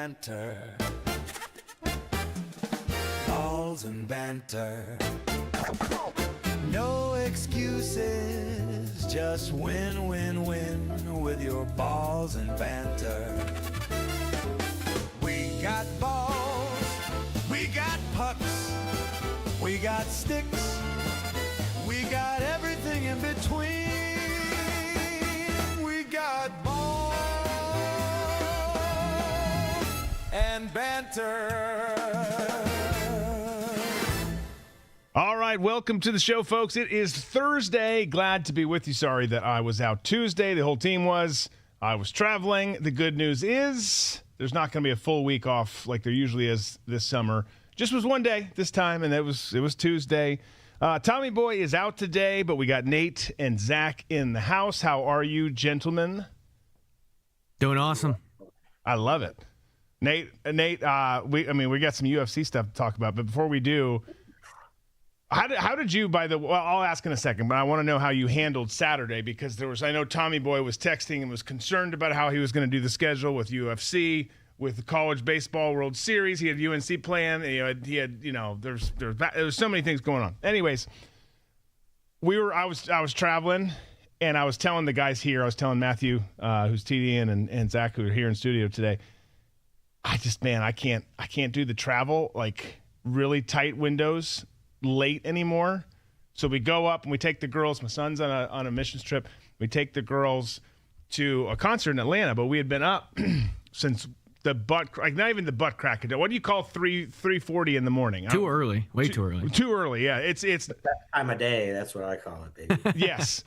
banter. Balls and banter. No excuses, just win, win, win with your balls and banter. We got balls, we got pucks, we got sticks, we got everything in between. We got balls and banter. All right, welcome to the show, folks. It is Thursday. Glad to be with you. Sorry that I was out Tuesday. The whole team was. I was traveling. The good news is there's not going to be a full week off like there usually is this summer. Just was one day this time, and it was Tuesday. Tommy Boy is out today, but we got Nate and Zach in the house. How are you, gentlemen? Doing awesome. I love it. Nate, we got some UFC stuff to talk about, but before we do, how did you, well, I'll ask in a second, but I want to know how you handled Saturday, because I know Tommy Boy was texting and was concerned about how he was going to do the schedule with UFC, with the College Baseball World Series. He had UNC playing. There's so many things going on. Anyways, I was traveling, and I was telling the guys here, I was telling Matthew, who's TDing, and Zach, who are here in studio today, I can't do the travel, like really tight windows late anymore. So we go up and we take the girls. My son's on a missions trip. We take the girls to a concert in Atlanta, but we had been up since not even the butt crack. What do you call 3:40 in the morning? Too early. Way too early. Too early. Yeah, it's that time of day. That's what I call it, baby. Yes.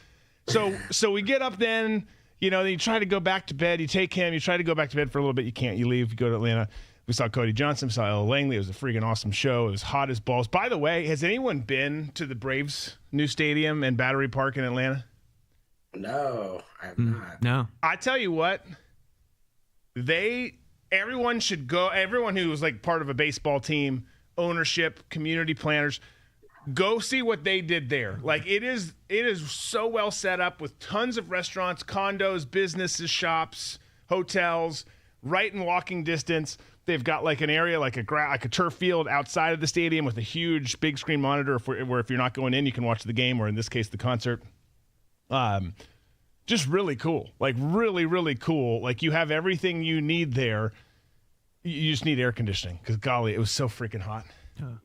So we get up then. Then you try to go back to bed. You take him. You try to go back to bed for a little bit. You can't. You leave. You go to Atlanta. We saw Cody Johnson. We saw Ella Langley. It was a freaking awesome show. It was hot as balls. By the way, has anyone been to the Braves' new stadium and Battery Park in Atlanta? No, I have not. No. I tell you what, everyone should go. Everyone who was like part of a baseball team, ownership, community planners, go see what they did there. Like it is so well set up with tons of restaurants, condos, businesses, shops, hotels, right in walking distance. They've got like an area like a turf field outside of the stadium with a huge big screen monitor where if you're not going in, you can watch the game, or in this case, the concert. Just really cool. Like really, really cool. Like you have everything you need there. You just need air conditioning because golly, it was so freaking hot.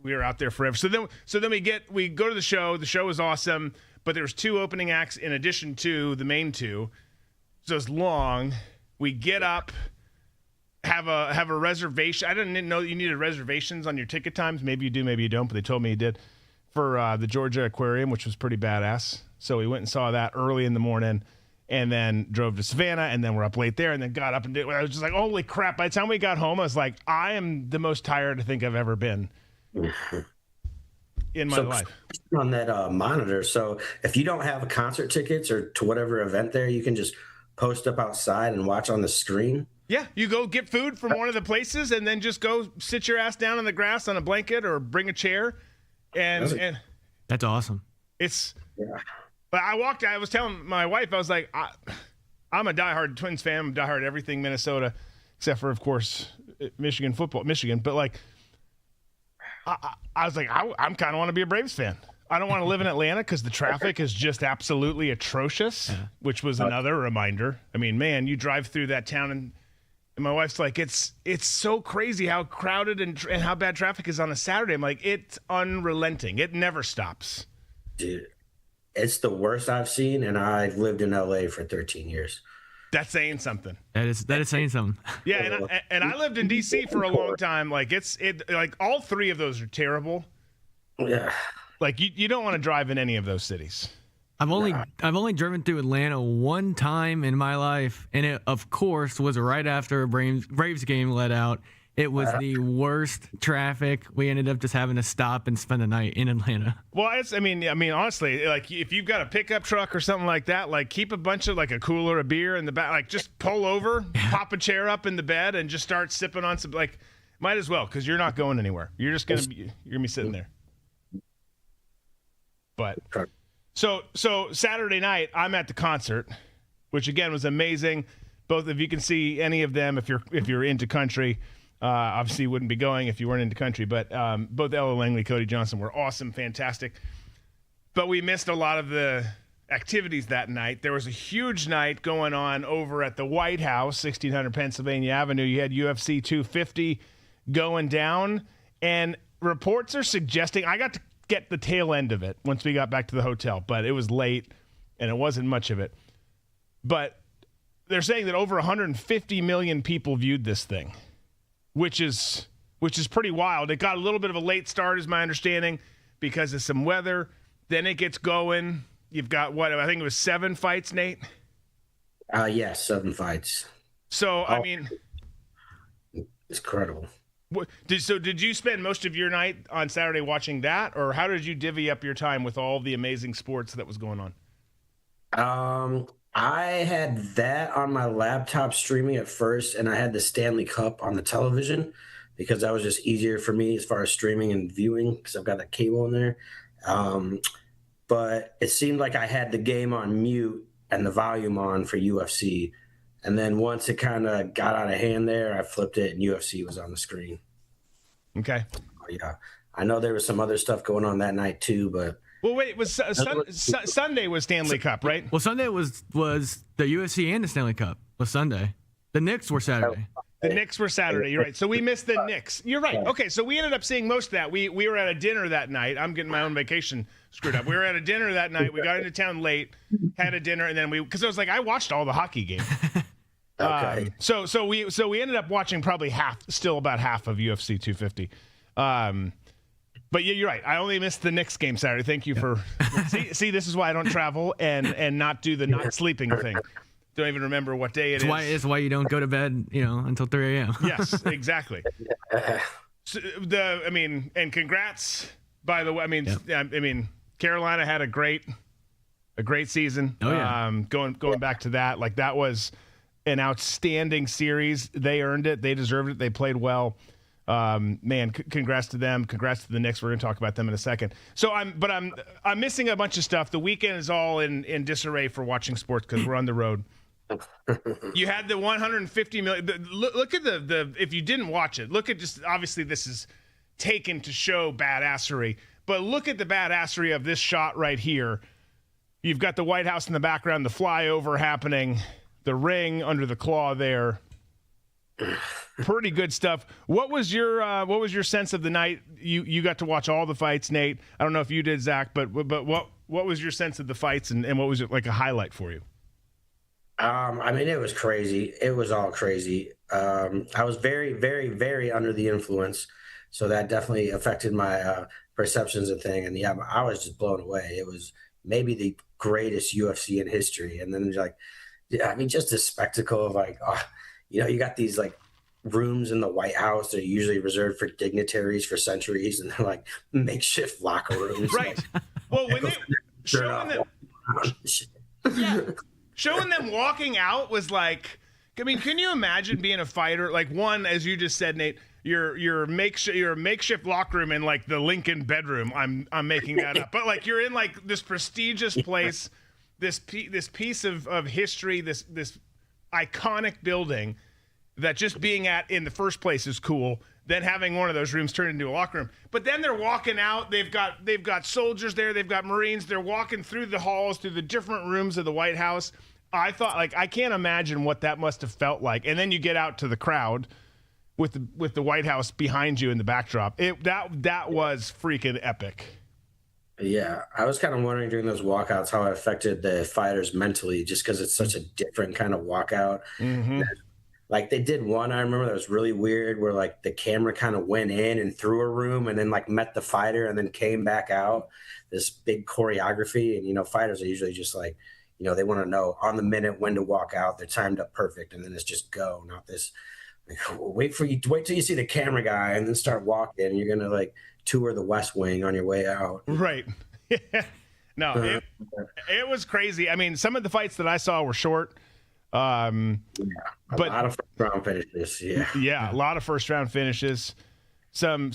We were out there forever. So then we go to the show. The show was awesome, but there was 2 opening acts in addition to the main 2. So it's long. We get up, have a reservation. I didn't know you needed reservations on your ticket times. Maybe you do, maybe you don't, but they told me you did for the Georgia Aquarium, which was pretty badass. So we went and saw that early in the morning, and then drove to Savannah, and then we're up late there, and then got up and did. I was just like, holy crap! By the time we got home, I was like, I am the most tired I think I've ever been in my life. On that monitor, so if you don't have concert tickets or to whatever event there, you can just post up outside and watch on the screen. Yeah, you go get food from one of the places, and then just go sit your ass down on the grass on a blanket or bring a chair, and that's awesome. It's yeah. But I was telling my wife, I was like, I'm a diehard Twins fan. I'm a diehard everything Minnesota, except for, of course, Michigan football. But like, I was like, I'm kind of want to be a Braves fan. I don't want to live in Atlanta because the traffic is just absolutely atrocious, which was another reminder. I mean, man, you drive through that town and my wife's like, it's so crazy how crowded and how bad traffic is on a Saturday. I'm like, it's unrelenting. It never stops. Dude, it's the worst I've seen, and I've lived in LA for 13 years. That's saying something. That is saying something. Yeah, and I lived in DC for a long time. Like like all 3 of those are terrible. Yeah. Like you don't want to drive in any of those cities. I've only driven through Atlanta one time in my life, and it of course was right after a Braves game let out. It was the worst traffic. We ended up just having to stop and spend the night in Atlanta. Well, I mean, honestly, like if you've got a pickup truck or something like that, like keep a bunch of like a cooler of beer in the back, like just pull over, pop a chair up in the bed, and just start sipping on some. Like, might as well, because you're not going anywhere. You're just gonna be sitting there. But so Saturday night, I'm at the concert, which again was amazing. Both of you can see any of them if you're into country. Obviously, you wouldn't be going if you weren't into country, but both Ella Langley, Cody Johnson were awesome, fantastic. But we missed a lot of the activities that night. There was a huge night going on over at the White House, 1600 Pennsylvania Avenue. You had UFC 250 going down, and reports are suggesting, I got to get the tail end of it once we got back to the hotel, but it was late and it wasn't much of it. But they're saying that over 150 million people viewed this thing, which is pretty wild. It got a little bit of a late start, is my understanding, because of some weather. Then it gets going. You've got, I think it was 7 fights, Nate? Yeah, 7 fights. So, I mean, it's incredible. Did you spend most of your night on Saturday watching that, or how did you divvy up your time with all the amazing sports that was going on? I had that on my laptop streaming at first, and I had the Stanley Cup on the television because that was just easier for me as far as streaming and viewing because I've got a cable in there. But it seemed like I had the game on mute and the volume on for UFC. And then once it kind of got out of hand there, I flipped it and UFC was on the screen. Okay. Oh, yeah. I know there was some other stuff going on that night too, but. Well, wait, it was Sunday was Stanley Cup, right? Well, Sunday was the UFC and the Stanley Cup was Sunday. The Knicks were Saturday. The Knicks were Saturday. You're right. So we missed the Knicks. You're right. Okay, so we ended up seeing most of that. We were at a dinner that night. I'm getting my own vacation screwed up. We were at a dinner that night. We got into town late, had a dinner, and then because I was like, I watched all the hockey games. Okay. So we ended up watching probably about half of UFC 250. But yeah, you're right. I only missed the Knicks game Saturday. Thank you for see. This is why I don't travel and not do the not sleeping thing. Don't even remember what day it is. It's why you don't go to bed, until 3 a.m. Yes, exactly. So and congrats. By the way, I mean, Carolina had a great season. Oh yeah. Going back to that, like that was an outstanding series. They earned it. They deserved it. They played well. Congrats to them. Congrats to the Knicks. We're going to talk about them in a second. So I'm missing a bunch of stuff. The weekend is all in disarray for watching sports because we're on the road. You had the 150 million. Look at the if you didn't watch it, look at just obviously this is taken to show badassery, but look at the badassery of this shot right here. You've got the White House in the background, the flyover happening, the ring under the claw there. Pretty good stuff. What was your sense of the night? You got to watch all the fights, Nate. I don't know if you did, Zach, but what was your sense of the fights and what was it like a highlight for you? It was crazy. It was all crazy. I was very, very, very under the influence, so that definitely affected my perceptions and thing. And yeah, I was just blown away. It was maybe the greatest UFC in history. And then just a spectacle of you got these like rooms in the White House that are usually reserved for dignitaries for centuries, and they're like makeshift locker rooms. Right. Well, when they showing them walking out was like, I mean, can you imagine being a fighter? Like one, as you just said, Nate, your makeshift locker room in like the Lincoln bedroom. I'm making that up, but like you're in like this prestigious place, this piece of history, this iconic building that just being at in the first place is cool. Then having one of those rooms turned into a locker room. But then they're walking out. They've got soldiers there. They've got Marines. They're walking through the halls, through the different rooms of the White House. I thought, like, I can't imagine what that must have felt like. And then you get out to the crowd with the White House behind you in the backdrop. That was freaking epic. Yeah, I was kind of wondering during those walkouts how it affected the fighters mentally, just because it's such a different kind of walkout. Mm-hmm. Like they did one, I remember that was really weird, where like the camera kind of went in and through a room and then like met the fighter and then came back out. This big choreography, and fighters are usually just like, they want to know on the minute when to walk out. They're timed up perfect, and then it's just go. Not this. Like, wait till you see the camera guy and then start walking. And you're gonna like tour the West Wing on your way out. Right. No, it was crazy. I mean, some of the fights that I saw were short. A lot of first round finishes. Yeah, a lot of first round finishes. Some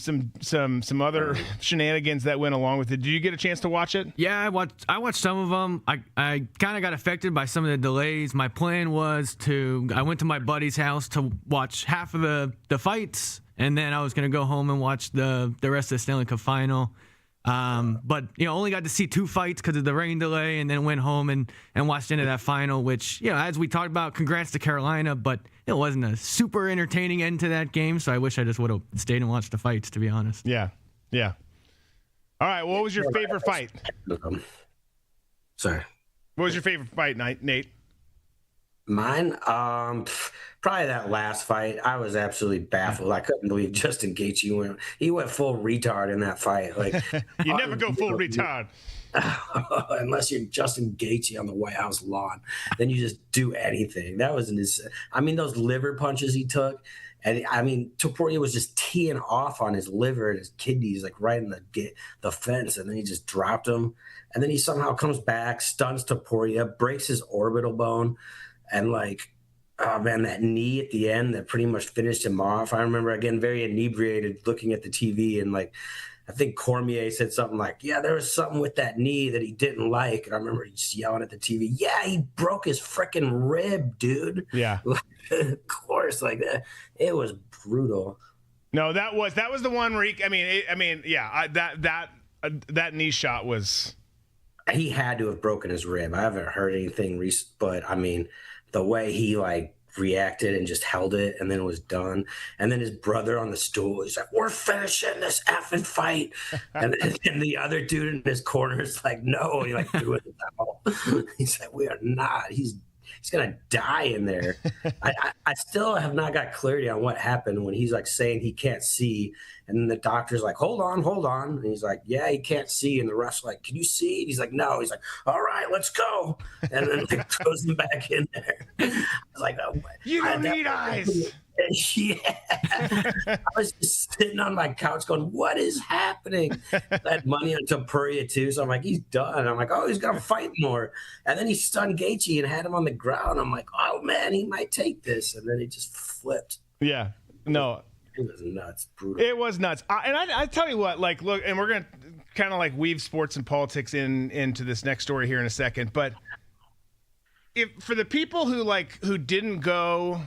other shenanigans that went along with it. Did you get a chance to watch it? Yeah, I watched some of them. I kind of got affected by some of the delays. My plan was I went to my buddy's house to watch half of the fights, and then I was gonna go home and watch the rest of the Stanley Cup final. But only got to see 2 fights because of the rain delay, and then went home and watched into that final, which, as we talked about, congrats to Carolina, but it wasn't a super entertaining end to that game. So I wish I just would have stayed and watched the fights, to be honest. Yeah. Yeah. All right. What was your favorite fight? Sorry. What was your favorite fight, Nate? Mine, probably that last fight. I was absolutely baffled. I couldn't believe Justin Gaethje went full retard in that fight. Like, you never go full retard unless you're Justin Gaethje on the White House lawn. Then you just do anything. That was those liver punches he took. And Topuria was just teeing off on his liver and his kidneys, like right in the fence, and then he just dropped him. And then he somehow comes back, stuns Topuria, breaks his orbital bone, and oh man, that knee at the end that pretty much finished him off. I remember again very inebriated looking at the TV, and I think Cormier said something like, "Yeah, there was something with that knee that he didn't like." And I remember just yelling at the TV, "Yeah, he broke his freaking rib, dude." Yeah. Of course, like that. It was brutal. No, that was the one where that knee shot was. He had to have broken his rib. I haven't heard anything recent, but the way he reacted and just held it, and then it was done. And then his brother on the stool, he's like, "We're finishing this effing fight." and the other dude in his corner is like, "No," he threw it in the towel. He's like, "We are not. He's gonna die in there." I still have not got clarity on what happened when he's saying he can't see, and then the doctor's like, hold on, and he's like, "Yeah, he can't see," and the ref's like, "Can you see?" And he's like, "No." He's like, "All right, let's go," and then throws him back in there. I was like, "Oh, you don't need eyes." Yeah, I was just sitting on my couch going, "What is happening?" I had money on Topuria too, so I'm like, "He's done." I'm like, "Oh, he's gonna fight more," and then he stunned Gaethje and had him on the ground. I'm like, "Oh man, he might take this," and then he just flipped. Yeah, no, it was nuts, brutal. It was nuts, and I tell you what, look, and we're gonna kind of weave sports and politics into this next story here in a second, but if for the people who didn't go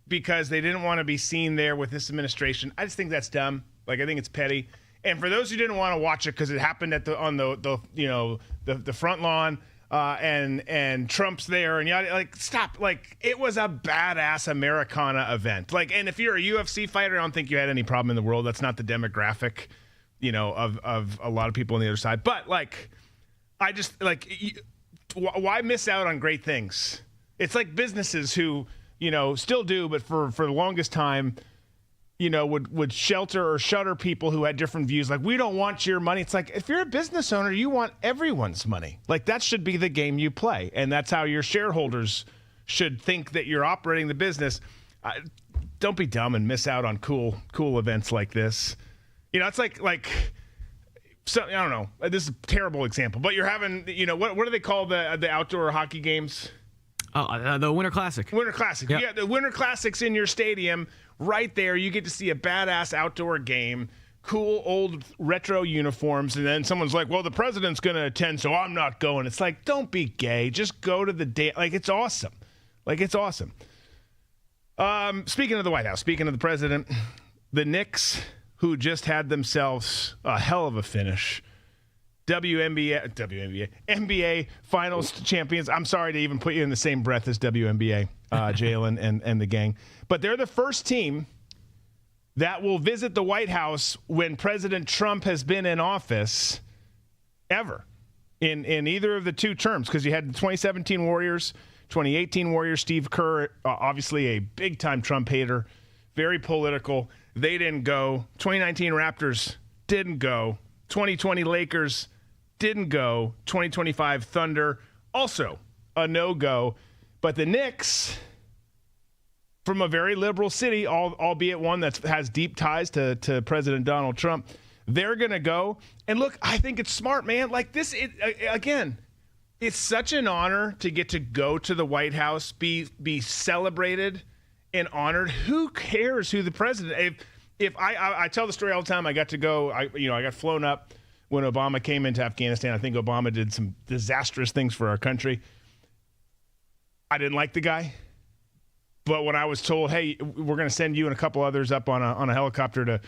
because they didn't want to be seen there with this administration, I just think that's dumb. I think it's petty. And for those who didn't want to watch it because it happened on the front lawn, and Trump's there, and stop. It was a badass Americana event. And if you're a UFC fighter, I don't think you had any problem in the world. That's not the demographic, of a lot of people on the other side. But I just why miss out on great things? It's like businesses who still do, but for the longest time, would shelter or shutter people who had different views. We don't want your money. It's if you're a business owner, you want everyone's money. That should be the game you play. And that's how your shareholders should think that you're operating the business. Don't be dumb and miss out on cool events like this. It's so I don't know. This is a terrible example, but you're having, what do they call the outdoor hockey games? Oh, the Winter Classic. Winter Classic. Yep. Yeah, the Winter Classic's in your stadium right there. You get to see a badass outdoor game, cool old retro uniforms, and then someone's like, "Well, the president's going to attend, so I'm not going." It's don't be gay. Just go to the day. It's awesome. It's awesome. Speaking of the White House, speaking of the president, the Knicks, who just had themselves a hell of a finish. NBA Finals champions. I'm sorry to even put you in the same breath as WNBA, Jalen and the gang. But they're the first team that will visit the White House when President Trump has been in office ever in either of the two terms, because you had the 2017 Warriors, 2018 Warriors, Steve Kerr, obviously a big-time Trump hater, very political. They didn't go. 2019 Raptors didn't go. 2020 Lakers didn't go. 2025 Thunder, also a no-go. But the Knicks, from a very liberal city, albeit one that has deep ties to President Donald Trump, they're going to go. And look, I think it's smart, man. Again, it's such an honor to get to go to the White House, be celebrated and honored. Who cares who the president? If I tell the story all the time, I got to go. I got flown up when Obama came into Afghanistan. I think Obama did some disastrous things for our country. I didn't like the guy. But when I was told, hey, we're going to send you and a couple others up on a helicopter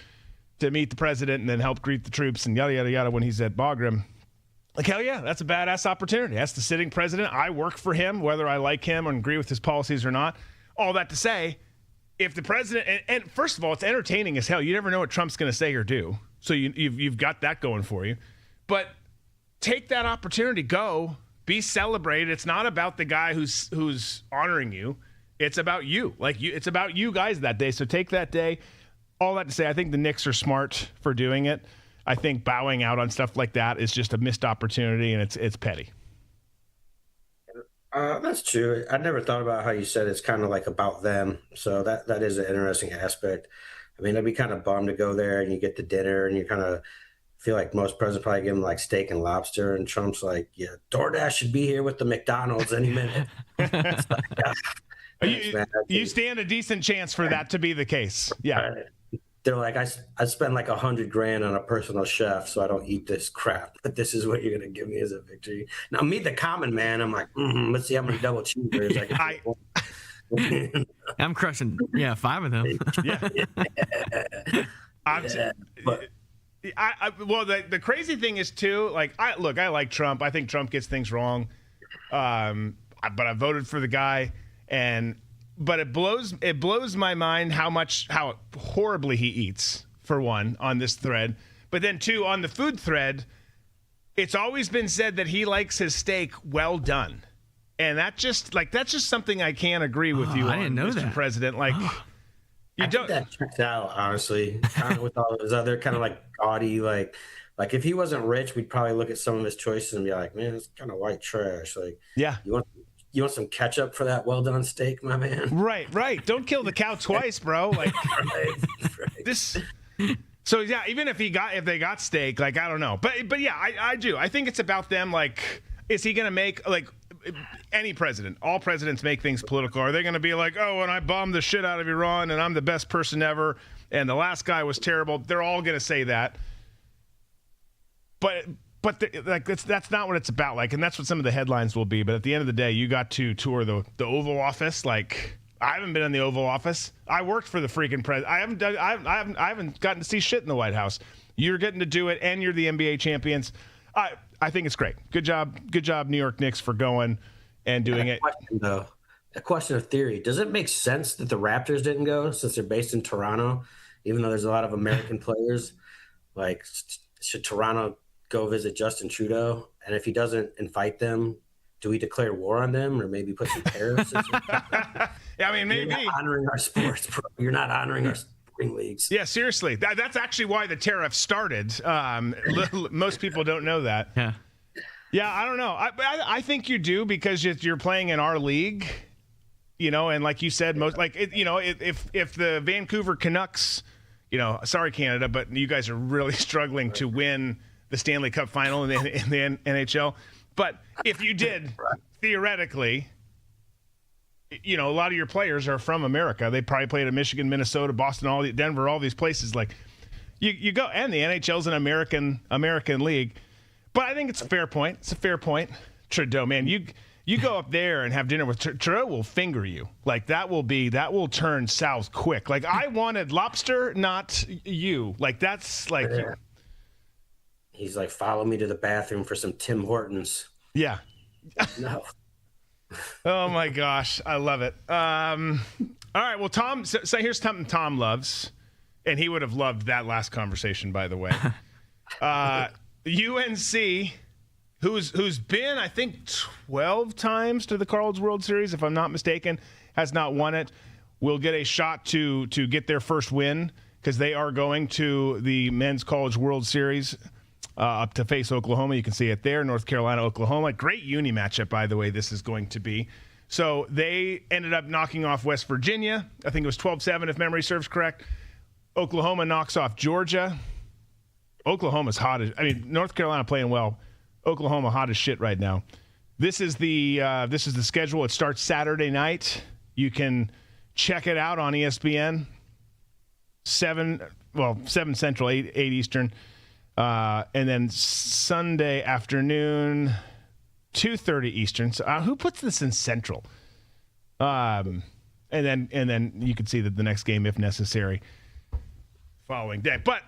to meet the president and then help greet the troops and yada, yada, yada when he's at Bagram, like, hell yeah, that's a badass opportunity. That's the sitting president. I work for him, whether I like him or agree with his policies or not. All that to say, if the president, and first of all, it's entertaining as hell. You never know what Trump's going to say or do. So you've got that going for you. But take that opportunity, go, be celebrated. It's not about the guy who's honoring you. It's about you. It's about you guys that day. So take that day. All that to say, I think the Knicks are smart for doing it. I think bowing out on stuff like that is just a missed opportunity, and it's petty. That's true. I never thought about how you said it's kind of like about them. So that is an interesting aspect. I mean, I'd be kind of bummed to go there and you get the dinner and you kind of feel like most presidents probably give them like steak and lobster, and Trump's like, yeah, DoorDash should be here with the McDonald's any minute. It's like, thanks, you stand a decent chance for that to be the case. Yeah. They're like, I spend like $100,000 on a personal chef, so I don't eat this crap. But this is what you're gonna give me as a victory. Now, me, the common man, I'm like, let's see how many double cheeseburgers I can. I'm crushing, 5 of them. Well, the crazy thing is too, like, I like Trump. I think Trump gets things wrong, but I voted for the guy, but it blows my mind how horribly he eats, for one, on this thread. But then two, on the food thread, it's always been said that he likes his steak well done. And that's just something I can't agree with you on, I didn't know Mr. that. President. Like, I think that checks out, honestly, kind of with all those other kind of like gaudy, like if he wasn't rich, we'd probably look at some of his choices and be like, man, it's kind of white trash. Like, yeah, you want some ketchup for that well done steak, my man? Right. Don't kill the cow twice, bro. Like, right. this. So yeah, even if they got steak, like, I don't know, but yeah, I do. I think it's about them. Like, is he gonna make, like, any president? All presidents make things political. Are they gonna be like, oh, and I bombed the shit out of Iran, and I'm the best person ever, and the last guy was terrible? They're all gonna say that. But that's not what it's about. Like, and that's what some of the headlines will be. But at the end of the day, you got to tour the Oval Office. Like, I haven't been in the Oval Office. I worked for the freaking president. I haven't gotten to see shit in the White House. You're getting to do it, and you're the NBA champions. I think it's great. Good job, New York Knicks, for going and doing it. A question of theory: does it make sense that the Raptors didn't go, since they're based in Toronto, even though there's a lot of American players? Like, should Toronto go visit Justin Trudeau? And if he doesn't invite them, do we declare war on them, or maybe put some tariffs? Yeah, I mean, maybe. You're not honoring our sports, bro. You're not honoring our sporting leagues. Yeah, seriously. That's actually why the tariff started. Most people don't know that. Yeah, I don't know. I think you do, because you're playing in our league, and like you said, if the Vancouver Canucks, sorry, Canada, but you guys are really struggling to win the Stanley Cup final in the NHL. But if you did, theoretically, a lot of your players are from America. They probably played in Michigan, Minnesota, Boston, Denver, all these places. Like, you go, and the NHL's an American league. But I think it's a fair point. It's a fair point. Trudeau, man, you go up there and have dinner with Trudeau, will finger you. Like, that will turn south quick. Like, I wanted lobster, not you. Like, that's like. Yeah. He's like, follow me to the bathroom for some Tim Hortons. Yeah. No. Oh my gosh, I love it. All right, well, Tom. So here's something Tom loves, and he would have loved that last conversation, by the way. UNC, who's been, I think, 12 times to the Carl's World Series, if I'm not mistaken, has not won it. Will get a shot to get their first win, because they are going to the Men's College World Series. Up to face Oklahoma. You can see it there. North Carolina, Oklahoma. Great uni matchup, by the way, this is going to be. So they ended up knocking off West Virginia. I think it was 12-7, if memory serves correct. Oklahoma knocks off Georgia. Oklahoma's hot as, North Carolina playing well. Oklahoma hot as shit right now. This is the schedule. It starts Saturday night. You can check it out on ESPN. 7 Central, 8 Eastern. And then Sunday afternoon, 2:30 Eastern. So who puts this in Central? And and then you could see that the next game, if necessary, following day. But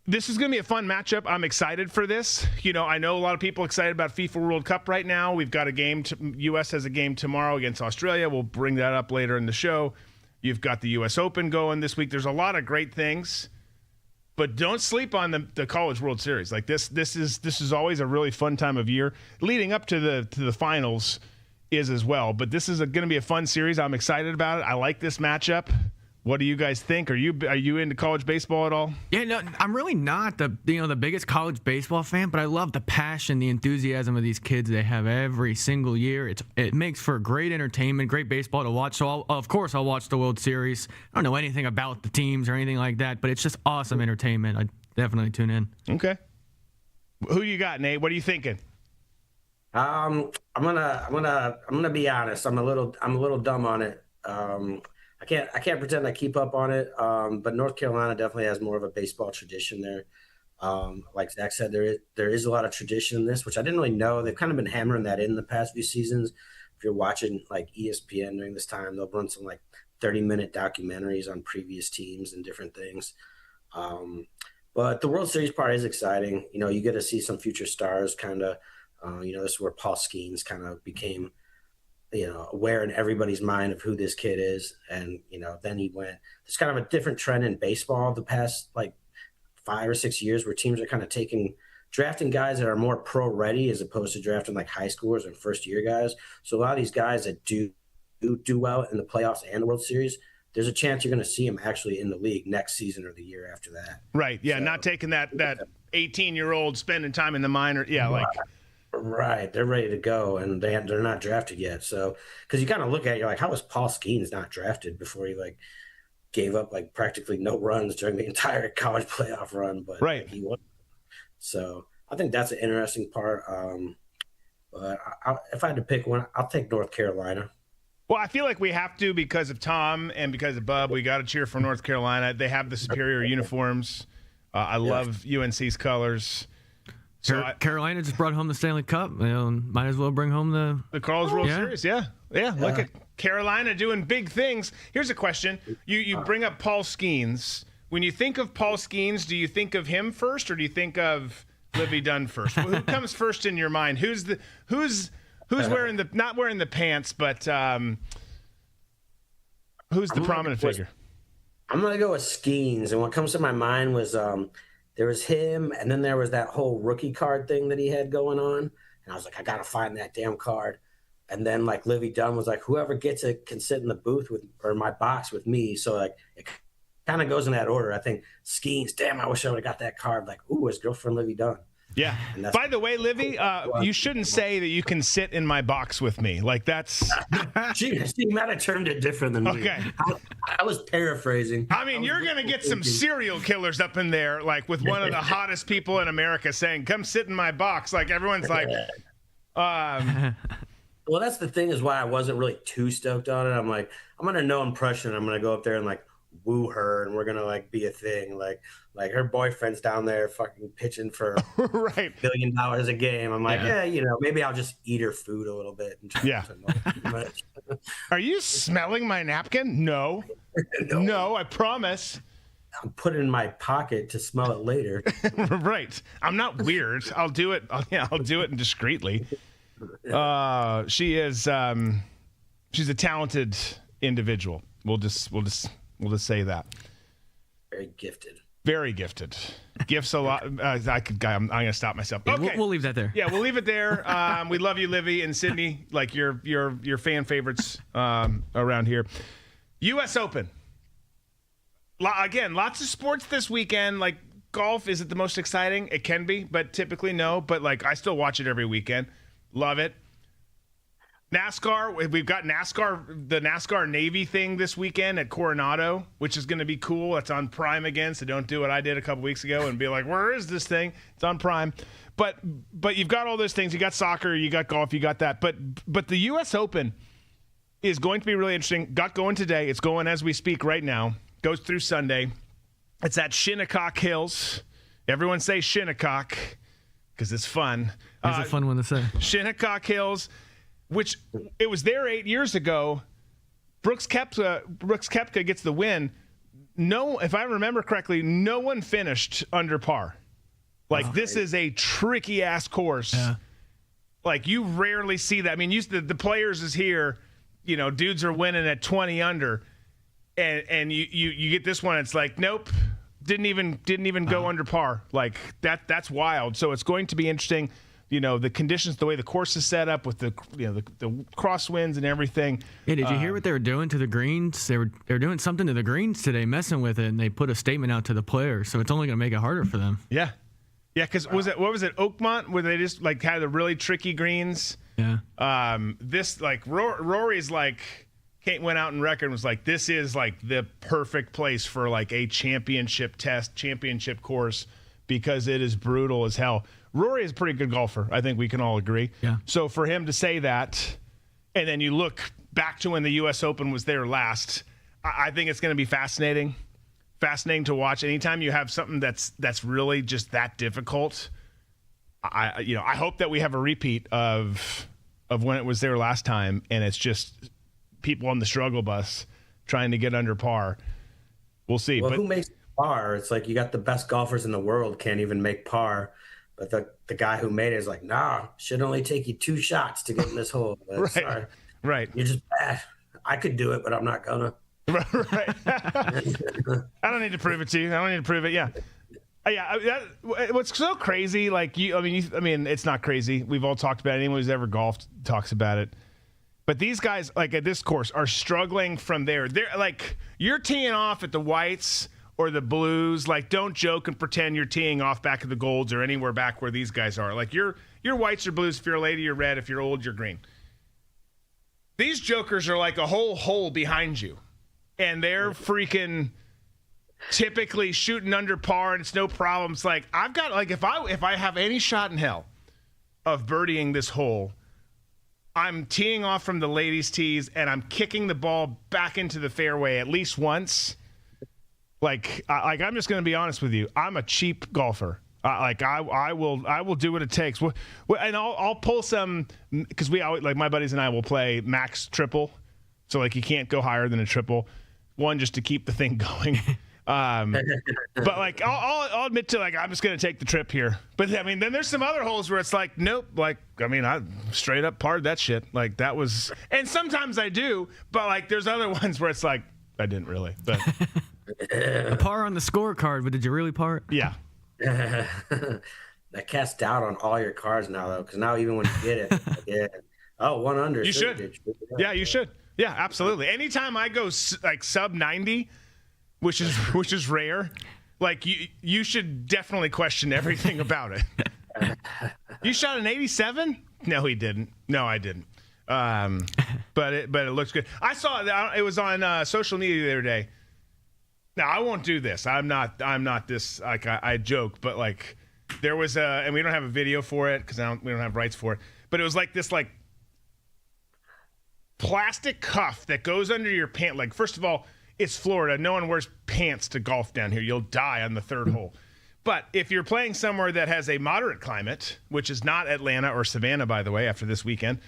this is going to be a fun matchup. I'm excited for this. I know a lot of people excited about FIFA World Cup right now. We've got a game. U.S. has a game tomorrow against Australia. We'll bring that up later in the show. You've got the U.S. Open going this week. There's a lot of great things, but don't sleep on the College World Series. Like this is always a really fun time of year. Leading up to the finals is as well. But this is going to be a fun series. I'm excited about it. I like this matchup. What do you guys think? Are you into college baseball at all? Yeah, no, I'm really not the biggest college baseball fan, but I love the passion, the enthusiasm of these kids they have every single year. It makes for great entertainment, great baseball to watch. So of course I'll watch the World Series. I don't know anything about the teams or anything like that, but it's just awesome entertainment. I definitely tune in. Okay. Who you got, Nate? What are you thinking? I'm gonna be honest. I'm a little dumb on it. I can't pretend I keep up on it. But North Carolina definitely has more of a baseball tradition there. Like Zach said, there is a lot of tradition in this, which I didn't really know. They've kind of been hammering that in the past few seasons. If you're watching like ESPN during this time, they'll run some like 30-minute documentaries on previous teams and different things. But the World Series part is exciting. You get to see some future stars kind of. This is where Paul Skeens kind of became aware in everybody's mind of who this kid is. And, then he went, there's kind of a different trend in baseball the past like 5 or 6 years where teams are kind of drafting guys that are more pro ready as opposed to drafting like high schoolers and first year guys. So a lot of these guys that do well in the playoffs and the World Series, there's a chance you're going to see them actually in the league next season or the year after that. Right. Yeah. So, not taking that 18-year-old spending time in the minor. Yeah. Right. They're ready to go, and they're not drafted yet. So, because you kind of look at it, you're like, how was Paul Skeens not drafted before he gave up practically no runs during the entire college playoff run? But right. He was. So I think that's an interesting part. But if I had to pick one, I'll take North Carolina. Well, I feel like we have to because of Tom and because of Bub. We got to cheer for North Carolina. They have the superior uniforms. I love UNC's colors. So Carolina just brought home the Stanley Cup. Might as well bring home the College World Series. Yeah. Look at Carolina doing big things. Here's a question. You bring up Paul Skeens. When you think of Paul Skeens, do you think of him first or do you think of Livy Dunn first? Who comes first in your mind? Who's wearing not wearing the pants, but who's the prominent figure? I'm going to go with Skeens. And what comes to my mind was there was him, and then there was that whole rookie card thing that he had going on. And I was like, I got to find that damn card. And then Livy Dunn was like, whoever gets it can sit in the booth or my box with me. So it kind of goes in that order. I think Skeens, damn, I wish I would have got that card. Ooh, his girlfriend Livy Dunn. Yeah. By the way, Livy, you shouldn't say that you can sit in my box with me. That's she might have termed it different than me. Okay. I was paraphrasing. I mean, you're gonna get some serial killers up in there, with one of the hottest people in America saying, "Come sit in my box." Everyone's like, Well, that's the thing is why I wasn't really too stoked on it. I'm like, I'm under no impression I'm gonna go up there and woo her and we're gonna be a thing. Like her boyfriend's down there fucking pitching for right $1 billion a game. I'm like, maybe I'll just eat her food a little bit. And Are you smelling my napkin? No. No, I promise. I'll put it in my pocket to smell it later. Right. I'm not weird. I'll do it. I'll do it discreetly. She is. She's a talented individual. We'll just say that. Very gifted. Very gifted. Gifts a lot. I'm going to stop myself. Okay. Yeah, we'll leave that there. Yeah, we'll leave it there. We love you, Livy and Sydney. Your fan favorites around here. U.S. Open. Again, lots of sports this weekend. Golf, is it the most exciting? It can be, but typically no. But I still watch it every weekend. Love it. NASCAR, we've got the NASCAR Navy thing this weekend at Coronado, which is going to be cool. It's on Prime again, so don't do what I did a couple weeks ago and be like, where is this thing? It's on Prime. But you've got all those things. You got soccer, you got golf, you got that. But the U.S. Open is going to be really interesting. Got going today. It's going as we speak right now. Goes through Sunday. It's at Shinnecock Hills. Everyone say Shinnecock because it's fun. It's a fun one to say. Shinnecock Hills. Which it was there 8 years ago, Brooks Koepka gets the win. No, if I remember correctly, no one finished under par. Like, this is a tricky ass course. Yeah. Like, you rarely see that. I mean, the players is here, dudes are winning at 20 under, and you get this one. It's like, nope, didn't even go under par. Like, that's wild. So it's going to be interesting. The conditions, the way the course is set up with the crosswinds and everything. Yeah, did you hear what they were doing to the greens? They were doing something to the greens today, messing with it, and they put a statement out to the players. So it's only going to make it harder for them. Yeah, because what was it, Oakmont, where they just like had the really tricky greens? Yeah. This like Rory's like went out and record and was like, this is like the perfect place for like a championship course because it is brutal as hell. Rory is a pretty good golfer. I think we can all agree. Yeah. So for him to say that, and then you look back to when the U.S. Open was there last, I think it's going to be fascinating to watch. Anytime you have something that's really just that difficult, I hope that we have a repeat of when it was there last time, and it's just people on the struggle bus trying to get under par. We'll see. Well, but who makes par? It's like you got the best golfers in the world can't even make par. But the guy who made it is like, nah, should only take you 2 shots to get in this hole. Right. Sorry. Right. You're just bad. I could do it, but I'm not gonna. Right. I don't need to prove it to you. I don't need to prove it. Yeah. Yeah. What's so crazy? Like I mean, it's not crazy. We've all talked about it. Anyone who's ever golfed talks about it. But these guys, like at this course, are struggling from there. They're like, you're teeing off at the whites or the blues. Like, don't joke and pretend you're teeing off back at the golds or anywhere back where these guys are. Like, you're whites or blues. If you're a lady, you're red. If you're old, you're green. These jokers are like a whole hole behind you, and they're freaking typically shooting under par, and it's no problem. It's like, I've got, like, if I have any shot in hell of birdieing this hole, I'm teeing off from the ladies' tees, and I'm kicking the ball back into the fairway at least once. Like I'm just going to be honest with you. I'm a cheap golfer. I will do what it takes. And I'll pull some, because we always, like, my buddies and I will play max triple. So like you can't go higher than a triple. One, just to keep the thing going. But like I'll admit to, like, I'm just going to take the trip here. But I mean, then there's some other holes where it's like, nope. Like, I mean, I straight up parred that shit. Like, that was, and sometimes I do, but like there's other ones where it's like, I didn't really, but. A par on the scorecard, but did you really par? Yeah. That casts doubt on all your cards now, though, because now even when you get it, yeah. Oh, 1 under. You should. Yeah, you should. Yeah, absolutely. Anytime I go like sub 90, which is rare, like you should definitely question everything about it. You shot an 87? No, he didn't. No, I didn't. But it looks good. I saw it was on social media the other day. Now, I won't do this. I'm not this, like, I joke, but like there was and we don't have a video for it because we don't have rights for it, but it was like this, like, plastic cuff that goes under your pant. Like, first of all, it's Florida. No one wears pants to golf down here. You'll die on the third hole. But if you're playing somewhere that has a moderate climate, which is not Atlanta or Savannah, by the way, after this weekend,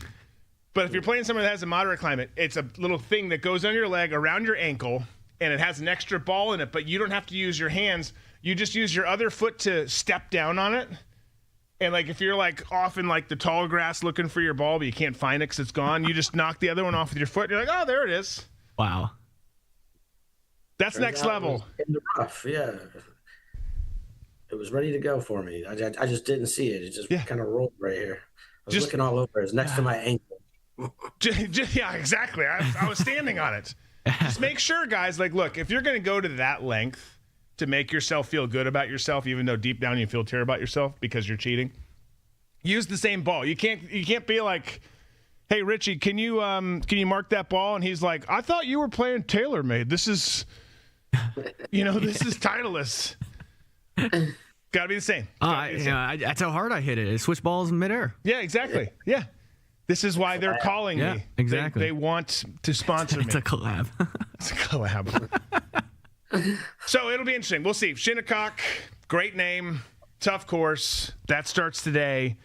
but if you're playing somewhere that has a moderate climate, it's a little thing that goes under your leg around your ankle, and it has an extra ball in it, but you don't have to use your hands. You just use your other foot to step down on it. And like, if you're like off in like the tall grass looking for your ball, but you can't find it because it's gone, you just knock the other one off with your foot. And you're like, oh, there it is. Wow. Turns That's next out level. it was in the rough, yeah. It was ready to go for me. I just didn't see it. It just kind of rolled right here. I was looking all over. It's next to my ankle. Yeah, exactly. I was standing on it. Just make sure, guys, like, look, if you're going to go to that length to make yourself feel good about yourself, even though deep down you feel terrible about yourself because you're cheating, use the same ball. You can't be like, hey, Richie, can you mark that ball? And he's like, I thought you were playing TaylorMade. This is, this is Titleist. Got to be the same. That's how hard I hit it. It switched balls in midair. Yeah, exactly. Yeah. This is why they're calling me. Exactly. They want to sponsor me. It's a collab. It's a collab. So it'll be interesting. We'll see. Shinnecock, great name, tough course. That starts today.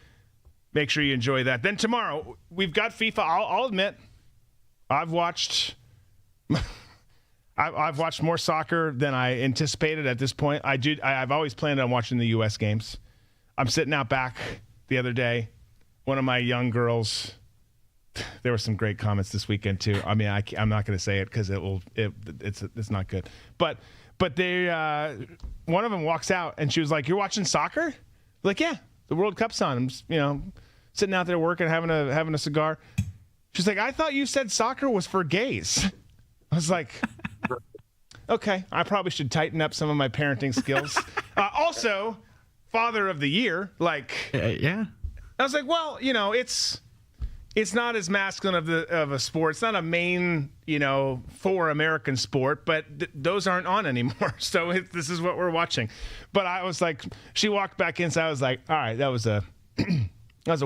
Make sure you enjoy that. Then tomorrow, we've got FIFA. I'll admit, I've watched I've watched more soccer than I anticipated at this point. I've always planned on watching the U.S. games. I'm sitting out back the other day. One of my young girls, there were some great comments this weekend too. I mean, I'm not going to say it because it's not good. But they one of them walks out and she was like, "You're watching soccer?" Like, yeah, the World Cup's on. I'm just, sitting out there working, having a cigar. She's like, "I thought you said soccer was for gays." I was like, okay, I probably should tighten up some of my parenting skills. Also, father of the year, yeah. I was like, well, it's not as masculine of a sport. It's not a main, for American sport, but those aren't on anymore. So this is what we're watching. But I was like, she walked back in, so I was like, all right, that was a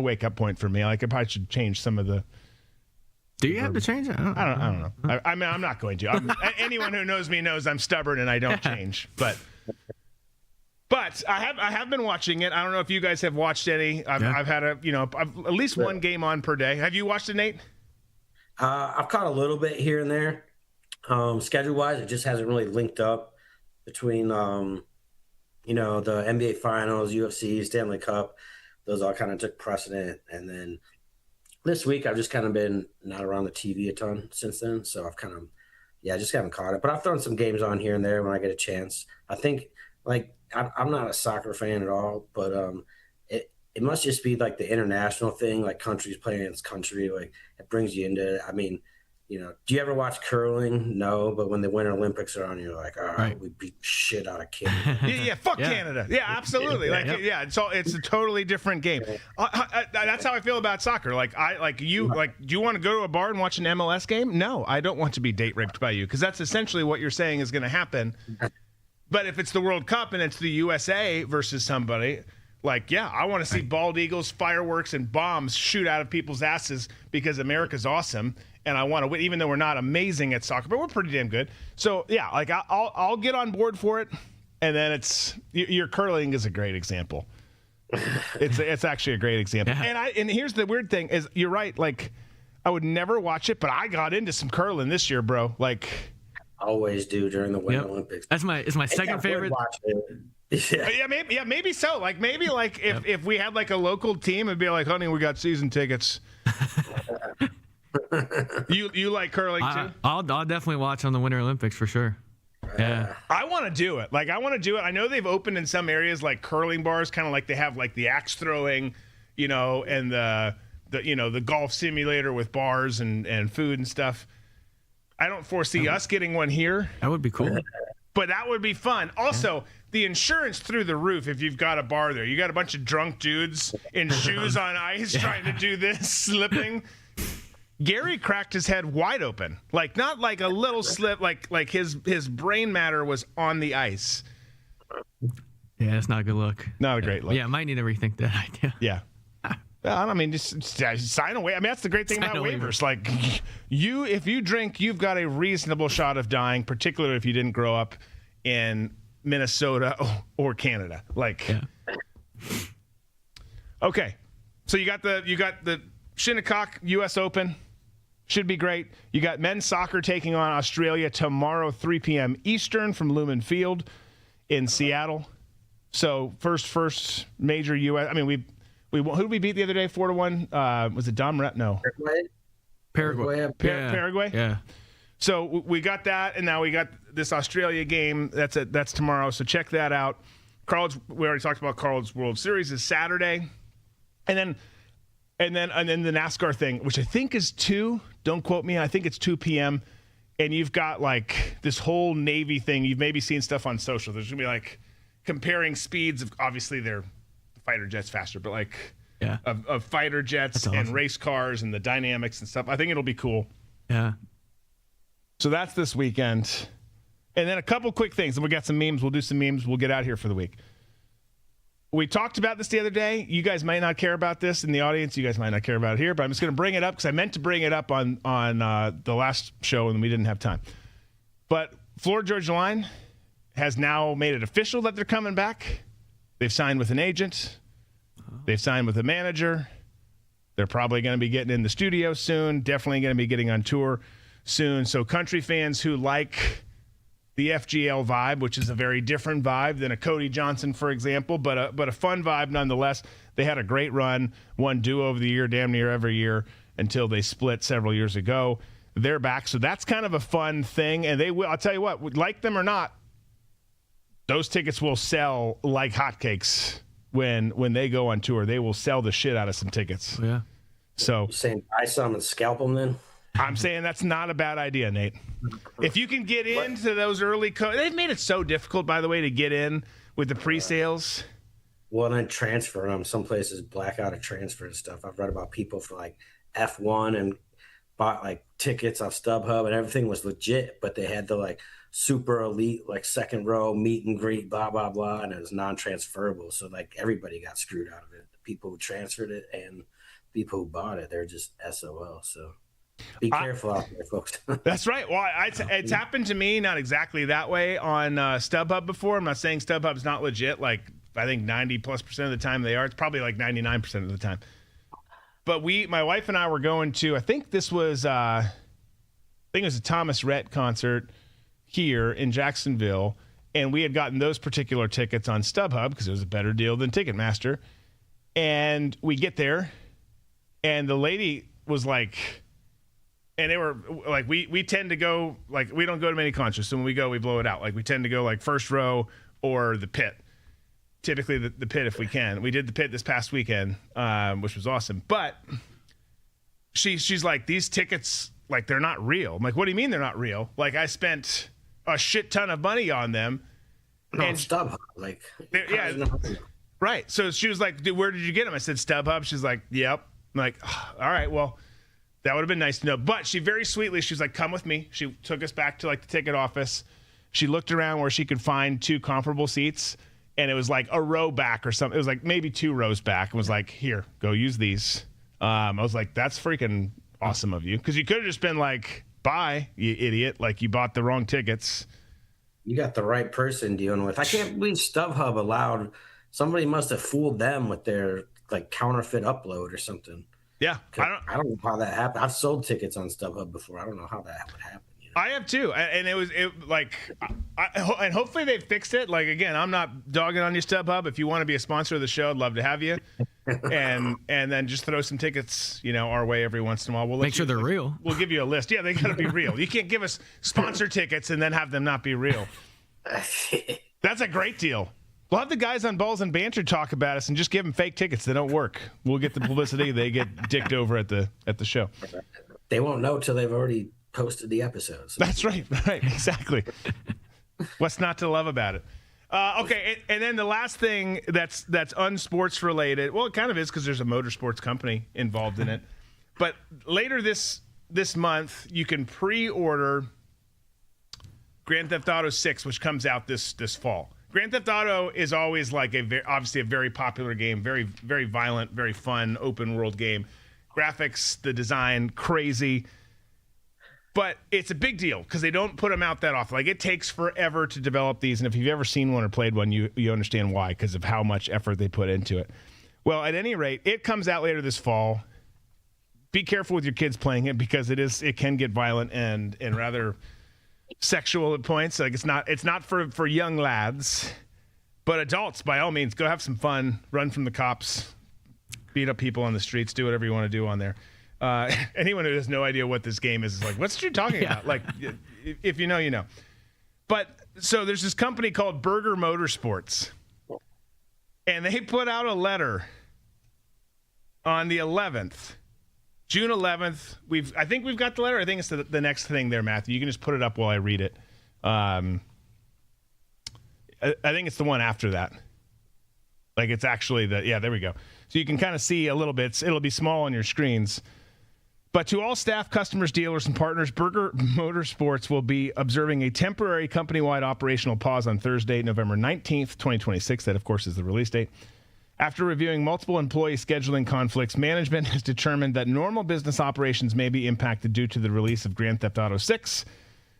wake up point for me. Like, I probably should change some of the. Do you have to change it? I don't know. I mean, I'm not going to. Anyone who knows me knows I'm stubborn and I don't change. But I have been watching it. I don't know if you guys have watched any. I've had I've at least one game on per day. Have you watched it, Nate? I've caught a little bit here and there. Schedule wise, it just hasn't really linked up between the NBA Finals, UFC, Stanley Cup. Those all kind of took precedent, and then this week I've just kind of been not around the TV a ton since then, so I've kind of just haven't caught it. But I've thrown some games on here and there when I get a chance. I think I'm not a soccer fan at all, but it must just be like the international thing, like countries playing against country, like it brings you into it. I mean, do you ever watch curling? No, but when the Winter Olympics are on, you're like, all right, we beat the shit out of Canada. Fuck Canada. Yeah, absolutely. It's a totally different game. That's how I feel about soccer. Do you want to go to a bar and watch an MLS game? No, I don't want to be date raped by you, because that's essentially what you're saying is going to happen. But if it's the World Cup and it's the USA versus somebody, I want to see bald eagles, fireworks, and bombs shoot out of people's asses because America's awesome. And I want to win, even though we're not amazing at soccer, but we're pretty damn good. So I'll get on board for it. And then your curling is a great example. It's actually a great example. Yeah. And here's the weird thing is, you're right. I would never watch it, but I got into some curling this year, bro. Always do during the Winter Olympics. It's my second favorite. Maybe so. If we had a local team, it'd be like, honey, we got season tickets. You like curling too? I'll definitely watch on the Winter Olympics for sure. Yeah. I want to do it. I know they've opened in some areas like curling bars, kind of like they have the axe throwing, and the golf simulator with bars and food and stuff. I don't foresee us getting one here. That would be cool. But that would be fun. Also, the insurance through the roof if you've got a bar there. You got a bunch of drunk dudes in shoes on ice trying to do this, slipping. Gary cracked his head wide open. Not like a little slip, like his brain matter was on the ice. Yeah, that's not a good look. Not a great look. Yeah, I might need to rethink that idea. Yeah. I mean, just sign away. I mean, that's the great thing about waivers. If you drink, you've got a reasonable shot of dying, particularly if you didn't grow up in Minnesota or Canada. Okay, so you got the Shinnecock U.S. Open. Should be great. You got men's soccer taking on Australia tomorrow, 3 p.m. Eastern from Lumen Field in Seattle. So first major U.S. I mean, who did we beat the other day? 4-1. Was it Dom? No. Paraguay. Paraguay. Yeah. So we got that, and now we got this Australia game. That's tomorrow. So check that out. We already talked about Carl's World Series is Saturday, and then the NASCAR thing, which I think is 2. Don't quote me. I think it's 2 p.m. And you've got this whole Navy thing. You've maybe seen stuff on social. There's gonna be comparing speeds of, obviously they're fighter jets faster, but of fighter jets and race cars and the dynamics and stuff. I think it'll be cool. Yeah. So that's this weekend. And then a couple quick things. And we got some memes. We'll do some memes. We'll get out here for the week. We talked about this the other day. You guys might not care about this in the audience. You guys might not care about it here, but I'm just going to bring it up because I meant to bring it up on the last show and we didn't have time. But Florida Georgia Line has now made it official that they're coming back. They've signed with an agent. They've signed with a manager. They're probably going to be getting in the studio soon. Definitely going to be getting on tour. soon. So country fans who like the FGL vibe, which is a very different vibe than a Cody Johnson, for example, but a fun vibe nonetheless. They had a great run, won duo of the year damn near every year until they split several years ago. They're back, so that's kind of a fun thing. And they will, I'll tell you what, like them or not, those tickets will sell like hotcakes when they go on tour. They will sell the shit out of some tickets. Yeah. So You saying buy some and scalp them then? I'm saying that's not a bad idea, Nate. If you can get into those early they've made it so difficult, by the way, to get in with the pre-sales. Well, and then transfer them. Some places black out a transfer and stuff. I've read about people for like F1 and bought like tickets off StubHub and everything was legit, but they had the like super elite, like second row meet and greet, blah, blah, blah. And it was non-transferable. So like everybody got screwed out of it. The people who transferred it and people who bought it, they're just SOL. So be careful out there, folks. That's right. Well, it's happened to me, not exactly that way, on StubHub before. I'm not saying StubHub's not legit. Like, I think 90+% of the time they are. It's probably like 99% of the time. But my wife and I were going to, I think it was a Thomas Rhett concert here in Jacksonville, and we had gotten those particular tickets on StubHub because it was a better deal than Ticketmaster. And we get there, and the lady was like, and they were like, we tend to go, like, we don't go to many concerts. So when we go, we blow it out. Like, we tend to go like first row or the pit. Typically the pit if we can. We did the pit this past weekend, which was awesome. But she's like, these tickets, like, they're not real. I'm like, what do you mean they're not real? Like, I spent a shit ton of money on them. No, and StubHub. Like, yeah, right. So she was like, dude, where did you get them? I said, StubHub. She's like, yep. I'm like, oh, all right, well, that would have been nice to know. But she very sweetly, she was like, come with me. She took us back to like the ticket office. She looked around where she could find two comparable seats, and it was like a row back or something. It was like maybe 2 rows back, and was like, here, go use these. I was like, that's freaking awesome of you. Because you could have just been like, bye, you idiot. Like, you bought the wrong tickets. You got the right person dealing with. I can't believe StubHub allowed, somebody must have fooled them with their like counterfeit upload or something. Yeah. I don't know how that happened. I've sold tickets on StubHub before. I don't know how that would happen. You know? I have too, and and hopefully they fixed it. Like, again, I'm not dogging on you, StubHub. If you want to be a sponsor of the show, I'd love to have you. and then just throw some tickets, our way every once in a while. We'll Make sure they're real. We'll give you a list. Yeah, they got to be real. You can't give us sponsor tickets and then have them not be real. That's a great deal. We'll have the guys on Balls and Banter talk about us and just give them fake tickets. They don't work. We'll get the publicity. They get dicked over at the show. They won't know till they've already posted the episodes. That's right. Right. Exactly. What's not to love about it? Okay. And then the last thing that's unsports related. Well, it kind of is because there's a motorsports company involved in it. But later this month, you can pre-order Grand Theft Auto 6, which comes out this fall. Grand Theft Auto is always like obviously a very popular game, very, very violent, very fun, open world game. Graphics, the design, crazy. But it's a big deal because they don't put them out that often. Like, it takes forever to develop these. And if you've ever seen one or played one, you understand why, because of how much effort they put into it. Well, at any rate, it comes out later this fall. Be careful with your kids playing it because it can get violent and rather sexual at points. Like, it's not for young lads, but adults, by all means, go have some fun, run from the cops, beat up people on the streets, do whatever you want to do on there. Anyone who has no idea what this game is like, what's you talking about? Like, if you know, you know. But so there's this company called Burger Motorsports, and they put out a letter on the 11th. June 11th, I think we've got the letter. I think it's the next thing there, Matthew. You can just put it up while I read it. I think it's the one after that. Like, it's actually there we go. So you can kind of see a little bit. It'll be small on your screens. But to all staff, customers, dealers, and partners, Burger Motorsports will be observing a temporary company-wide operational pause on Thursday, November 19th, 2026. That, of course, is the release date. After reviewing multiple employee scheduling conflicts, management has determined that normal business operations may be impacted due to the release of Grand Theft Auto 6.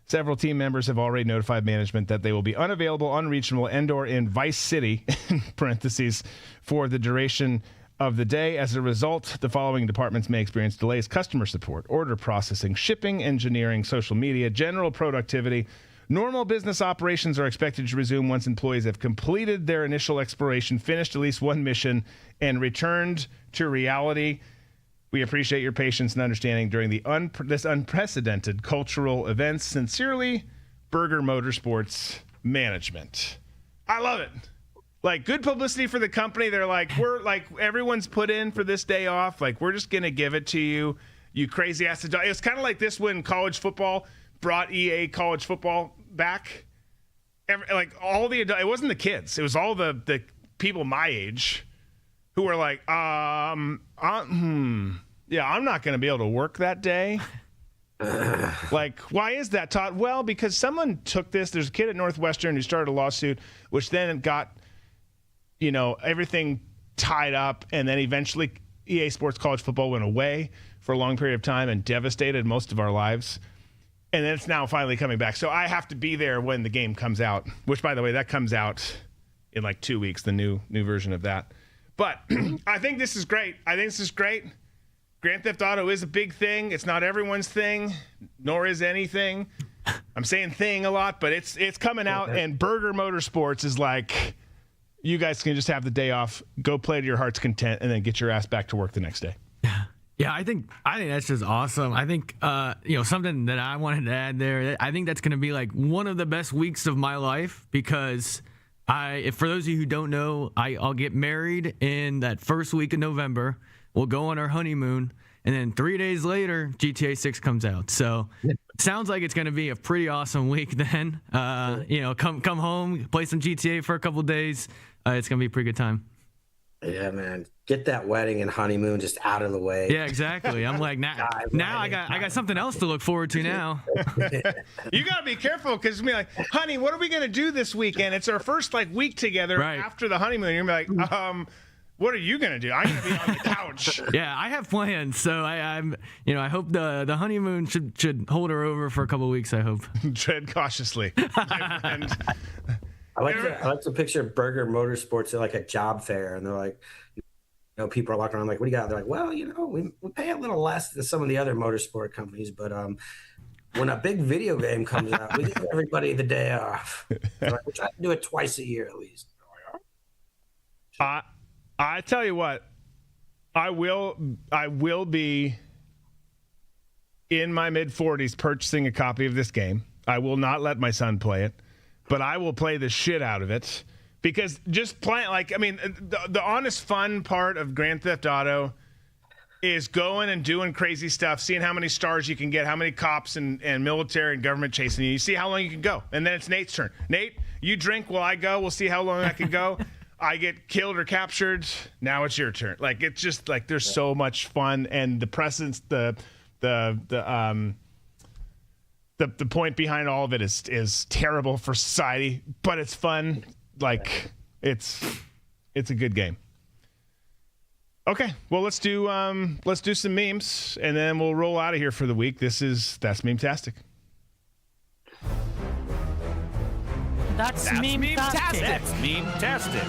Several team members have already notified management that they will be unavailable, unreachable, and/or in Vice City, in parentheses, for the duration of the day. As a result, the following departments may experience delays: customer support, order processing, shipping, engineering, social media, general productivity. Normal business operations are expected to resume once employees have completed their initial exploration, finished at least one mission, and returned to reality. We appreciate your patience and understanding during this unprecedented cultural events. Sincerely, Burger Motorsports Management. I love it. Like, good publicity for the company. They're like, everyone's put in for this day off. Like, we're just going to give it to you, you crazy ass. It was kind of like this when college football brought EA college football back. It wasn't the kids. It was all the people my age who were like, yeah, I'm not going to be able to work that day. Like, why is that, Todd? Well, because someone took this. There's a kid at Northwestern who started a lawsuit, which then got, everything tied up. And then eventually EA Sports College Football went away for a long period of time and devastated most of our lives. And then it's now finally coming back. So I have to be there when the game comes out, which, by the way, that comes out in like 2 weeks, the new version of that. But I think this is great. Grand Theft Auto is a big thing. It's not everyone's thing, nor is anything. I'm saying thing a lot, but it's coming out, and Burger Motorsports is like, you guys can just have the day off, go play to your heart's content, and then get your ass back to work the next day. Yeah, I think that's just awesome. I think something that I wanted to add there. I think that's going to be like one of the best weeks of my life, because for those of you who don't know, I'll get married in that first week of November. We'll go on our honeymoon, and then 3 days later, GTA 6 comes out. So it sounds like it's going to be a pretty awesome week then. Come home, play some GTA for a couple days. It's going to be a pretty good time. Yeah, man. Get that wedding and honeymoon just out of the way. Yeah, exactly. I'm like, now I got something else to look forward to now. You got to be careful, because you're like, honey, what are we going to do this weekend? It's our first week together after the honeymoon. You're going to be like, what are you going to do? I'm going to be on the couch. Yeah, I have plans. So I hope the honeymoon should hold her over for a couple of weeks, I hope. Tread cautiously. I like to picture Burger Motorsports at like a job fair, and they're like, people are walking around like, what do you got? They're like, well, we pay a little less than some of the other motorsport companies, but when a big video game comes out, we give everybody the day off. Like, we try to do it twice a year at least. I tell you what, I will be in my mid-40s purchasing a copy of this game. I will not let my son play it, but I will play the shit out of it, because just playing, the honest fun part of Grand Theft Auto is going and doing crazy stuff, seeing how many stars you can get, how many cops and military and government chasing you. You see how long you can go. And then it's Nate's turn. Nate, you drink while I go. We'll see how long I can go. I get killed or captured. Now it's your turn. Like, it's just like, there's so much fun, and the presence, the point behind all of it is terrible for society, but it's fun. Like, it's a good game. Okay, well, let's do some memes, and then we'll roll out of here for the week. That's Meme-tastic. That's meme-tastic. That's meme-tastic.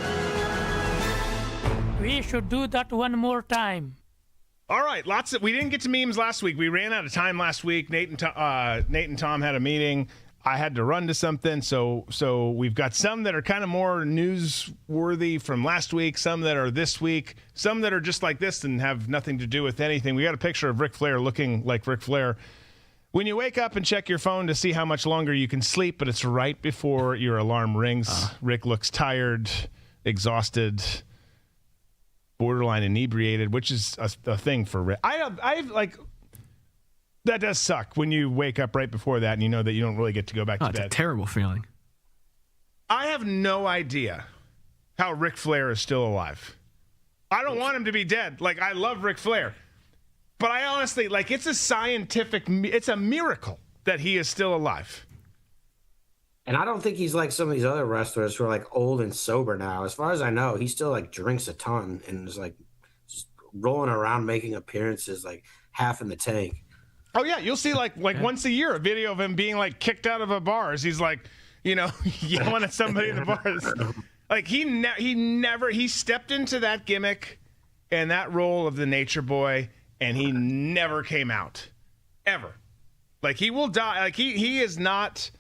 We should do that one more time. All right, we didn't get to memes last week. We ran out of time last week. Nate and Tom had a meeting. I had to run to something, so we've got some that are kind of more newsworthy from last week, some that are this week, some that are just like this and have nothing to do with anything. We got a picture of Ric Flair looking like Ric Flair. When you wake up and check your phone to see how much longer you can sleep, but it's right before your alarm rings. Rick looks tired, exhausted, borderline inebriated, which is a thing for Rick. That does suck when you wake up right before that and you know that you don't really get to go back to bed. It's a terrible feeling. I have no idea how Ric Flair is still alive. I don't want him to be dead. Like, I love Ric Flair. But I honestly, it's a miracle that he is still alive. And I don't think he's like some of these other wrestlers who are like old and sober now. As far as I know, he still like drinks a ton and is like just rolling around making appearances like half in the tank. Oh yeah, you'll see like once a year a video of him being like kicked out of a bar as he's like, yelling at somebody in the bar. Like he stepped into that gimmick in that role of the nature boy, and he never came out. Ever. Like, he will die. Like, he is not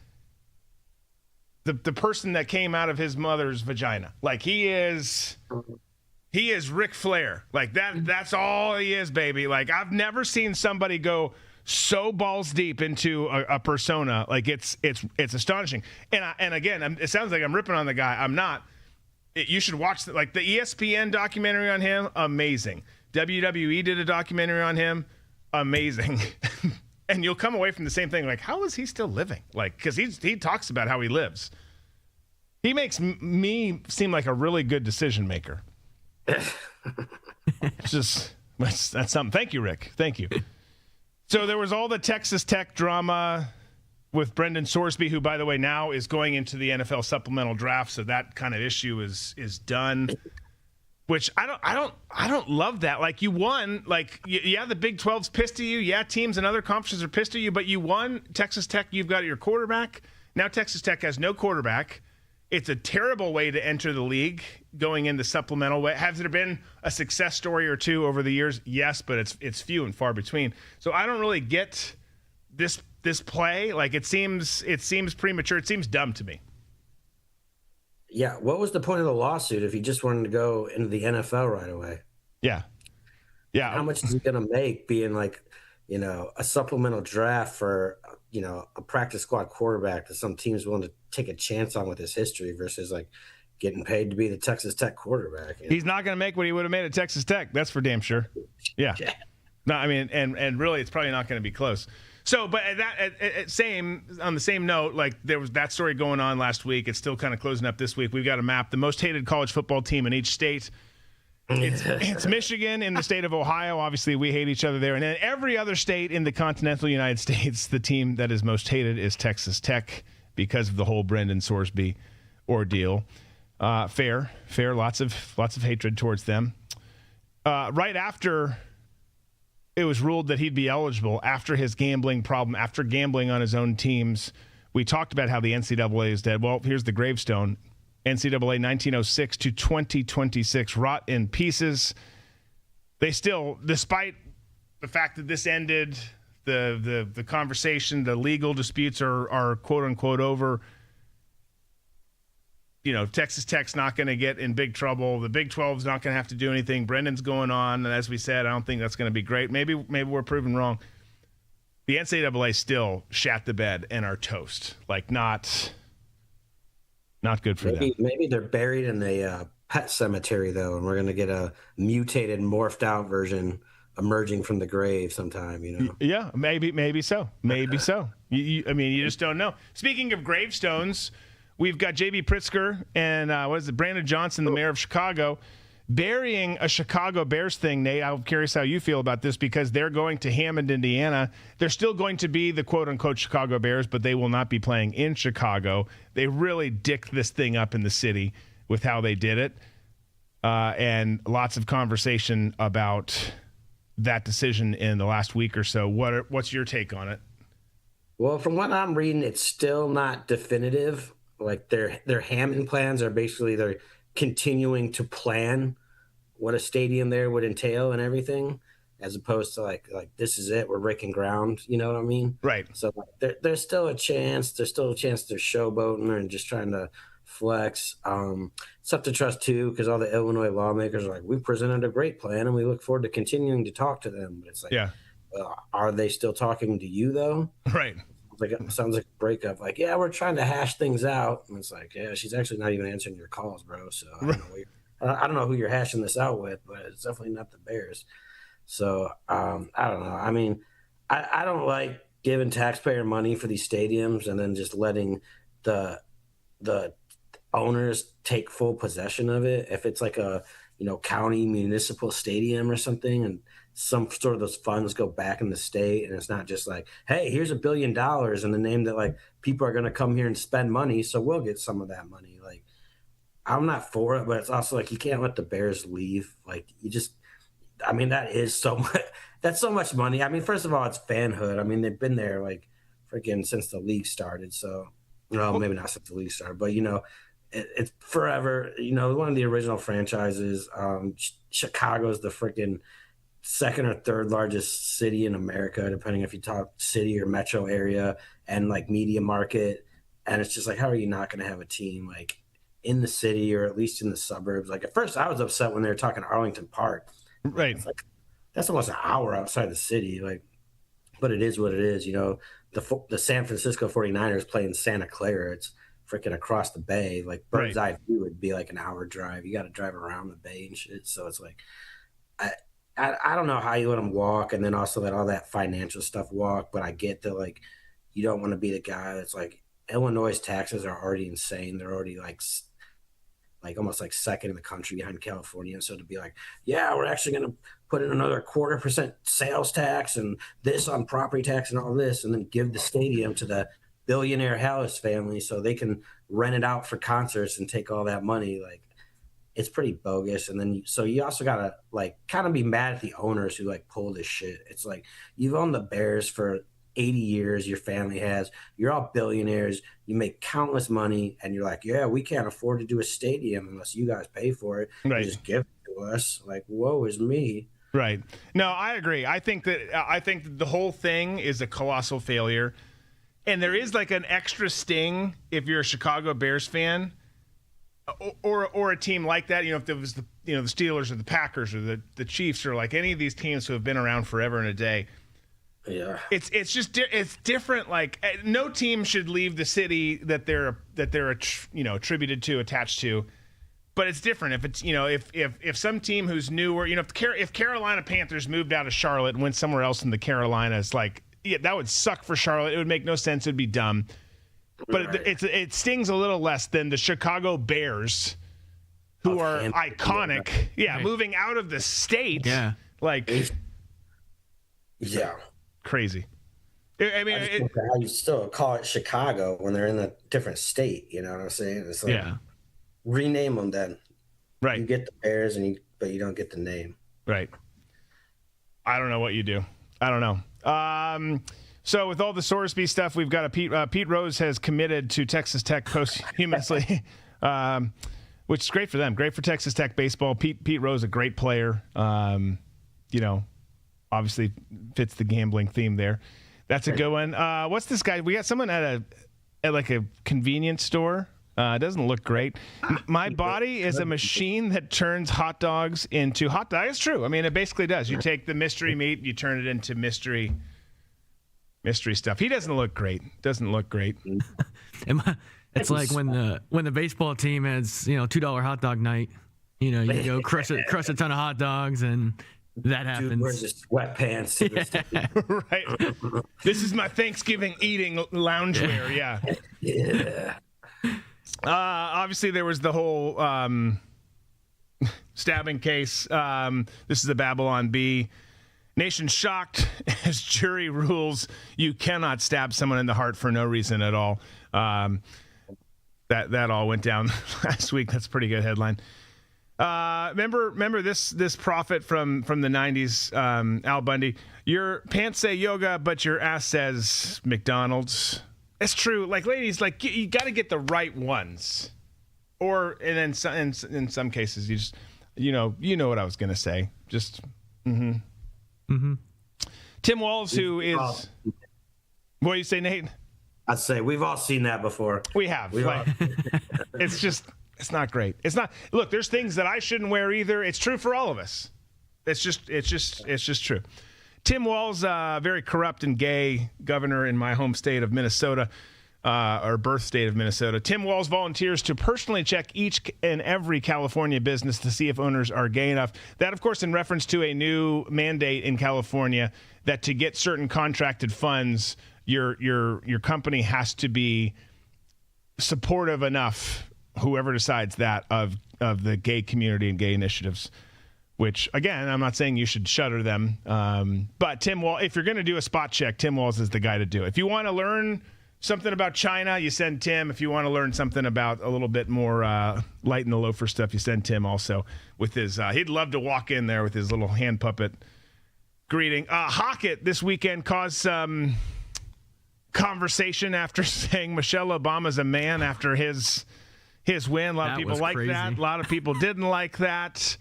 the person that came out of his mother's vagina. Like, he is Ric Flair. Like, that's all he is, baby. Like, I've never seen somebody go so balls deep into a persona. Like, it's astonishing. And again, it sounds like I'm ripping on the guy. I'm not. You should watch the ESPN documentary on him. Amazing. WWE did a documentary on him. Amazing. And you'll come away from the same thing. Like, how is he still living? Like, because he talks about how he lives. He makes me seem like a really good decision maker. That's something. Thank you, Rick. Thank you. So there was all the Texas Tech drama with Brendan Sorsby, who, by the way, now is going into the NFL supplemental draft. So that kind of issue is done. Which I don't love that. Like, you won. Like, yeah, the Big 12's pissed at you. Yeah, teams in other conferences are pissed at you. But you won. Texas Tech, you've got your quarterback. Now Texas Tech has no quarterback. It's a terrible way to enter the league going into supplemental. Has there been a success story or two over the years? Yes, but it's few and far between. So I don't really get this play. Like, it seems premature. It seems dumb to me. Yeah, what was the point of the lawsuit if he just wanted to go into the NFL right away? Yeah. How much is he going to make being like, a supplemental draft for, a practice squad quarterback that some team's willing to take a chance on with his history versus like getting paid to be the Texas Tech quarterback? He's not going to make what he would have made at Texas Tech. That's for damn sure. Yeah. No, I mean, and really, it's probably not going to be close. So, but on the same note, like, there was that story going on last week. It's still kind of closing up this week. We've got a map. The most hated college football team in each state. It's Michigan. In the state of Ohio, obviously, we hate each other there. And in every other state in the continental United States, the team that is most hated is Texas Tech because of the whole Brendan Sorsby ordeal. Fair. Lots of hatred towards them. Right after it was ruled that he'd be eligible, after his gambling problem, after gambling on his own teams, we talked about how the NCAA is dead. Well, here's the gravestone. NCAA 1906 to 2026, rot in pieces. They still, despite the fact that this ended, the conversation, the legal disputes are quote unquote over. Texas Tech's not going to get in big trouble. The Big 12's not going to have to do anything. Brendan's going on, and as we said, I don't think that's going to be great. Maybe we're proven wrong. The NCAA still shat the bed and are toast. Like, not good for them. Maybe they're buried in a pet cemetery, though, and we're going to get a mutated, morphed out version emerging from the grave sometime. Yeah, maybe so. Maybe so. You just don't know. Speaking of gravestones, we've got J.B. Pritzker and Brandon Johnson, the mayor of Chicago, burying a Chicago Bears thing. Nate, I'm curious how you feel about this because they're going to Hammond, Indiana. They're still going to be the quote-unquote Chicago Bears, but they will not be playing in Chicago. They really dicked this thing up in the city with how they did it, and lots of conversation about that decision in the last week or so. What's your take on it? Well, from what I'm reading, it's still not definitive. Like, their Hammond plans are basically they're continuing to plan what a stadium there would entail and everything, as opposed to like this is it, we're breaking ground. You know what I mean? Right. So there's still a chance. There's still a chance they're showboating and just trying to flex. It's tough to trust too because all the Illinois lawmakers are like, we presented a great plan and we look forward to continuing to talk to them. But it's like, yeah, are they still talking to you though? Right. Like, it sounds like a breakup. Like, yeah, we're trying to hash things out. And it's like, yeah, she's actually not even answering your calls, bro. So I don't know who you're hashing this out with, but it's definitely not the Bears. So I don't know. I mean, I don't like giving taxpayer money for these stadiums and then just letting the owners take full possession of it. If it's like a county municipal stadium or something, and some sort of those funds go back in the state, and it's not just like, hey, here's $1 billion in the name that like people are going to come here and spend money, so we'll get some of that money. Like, I'm not for it, but it's also like you can't let the Bears leave. Like, that is so much. That's so much money. I mean, first of all, it's fanhood. I mean, they've been there like freaking since the league started. So, maybe not since the league started, but it's forever. One of the original franchises. Chicago's the freaking second or third largest city in America, depending if you talk city or metro area and like media market. And it's just like, how are you not going to have a team like in the city or at least in the suburbs? Like at first I was upset when they were talking Arlington Park. Right. It's like, that's almost an hour outside the city. Like, but it is what it is. The San Francisco 49ers play in Santa Clara. It's freaking across the bay. Like bird's eye view would be like an hour drive. You got to drive around the bay and shit. So it's like, I don't know how you let them walk and then also let all that financial stuff walk. But I get that, like, you don't want to be the guy that's like, Illinois' taxes are already insane. They're already like almost like second in the country behind California. So to be like, yeah, we're actually going to put in another 0.25% sales tax and this on property tax and all this, and then give the stadium to the billionaire Hallis family so they can rent it out for concerts and take all that money. Like, it's pretty bogus. And then so you also got to like kind of be mad at the owners who like pull this shit. It's like, you've owned the Bears for 80 years, your family has, you're all billionaires, you make countless money, and you're like, yeah, we can't afford to do a stadium unless you guys pay for it. Right. You just give it to us. Like, woe is me. Right. No, I agree. I think that the whole thing is a colossal failure, and there is like an extra sting if you're a Chicago Bears fan, or a team like that. If there was the Steelers or the Packers or the Chiefs or like any of these teams who have been around forever and a day. Yeah, it's just it's different. Like, no team should leave the city that they're attributed to, attached to. But it's different if it's if some team who's newer, if Carolina Panthers moved out of Charlotte and went somewhere else in the Carolinas, like, yeah, that would suck for Charlotte. It would make no sense. It'd be dumb. But it stings a little less than the Chicago Bears, who are iconic. Yeah, moving out of the state. Yeah, like, yeah. Crazy. I mean, how you still call it Chicago when they're in a different state. You know what I'm saying? It's like, rename them then. Right. You get the Bears, but you don't get the name. Right. I don't know what you do. I don't know. So with all the Sorsby stuff, we've got Pete Rose has committed to Texas Tech posthumously, which is great for them. Great for Texas Tech baseball. Pete Rose, a great player. Obviously fits the gambling theme there. That's a good one. What's this guy? We got someone at like a convenience store. It doesn't look great. My body is a machine that turns hot dogs into hot dogs. It's true. I mean, it basically does. You take the mystery meat, you turn it into mystery stuff. He doesn't look great. It's like when the baseball team has $2 hot dog night. You go crush a ton of hot dogs and. That happens. Dude wears his sweatpants to this right. This is my Thanksgiving eating loungewear. Yeah. Yeah. Obviously, there was the whole stabbing case. This is the Babylon Bee. Nation shocked as jury rules you cannot stab someone in the heart for no reason at all. That all went down last week. That's a pretty good headline. Remember this prophet from the 90s, Al Bundy. Your pants say yoga, but your ass says McDonald's. It's true. Like, ladies, like, you got to get the right ones. And then in some cases, you just, you know what I was going to say. Just, Tim Walz, who is, what do you say, Nate? I'd say we've all seen that before. We have. It's not great. It's not. Look, there's things that I shouldn't wear either. It's true for all of us. It's just true. Tim Walz, very corrupt and gay governor in my home state of Minnesota, or birth state of Minnesota. Tim Walz volunteers to personally check each and every California business to see if owners are gay enough. That, of course, in reference to a new mandate in California that to get certain contracted funds, your company has to be supportive enough, whoever decides that, of the gay community and gay initiatives, which, again, I'm not saying you should shutter them. But Tim Walz, if you're going to do a spot check, Tim Walz is the guy to do it. If you want to learn something about China, you send Tim. If you want to learn something about a little bit more light in the loafer stuff, you send Tim also with his, he'd love to walk in there with his little hand puppet greeting. Hockett this weekend caused some conversation after saying Michelle Obama's a man after his his win. A lot of people liked that. A lot of people didn't like that.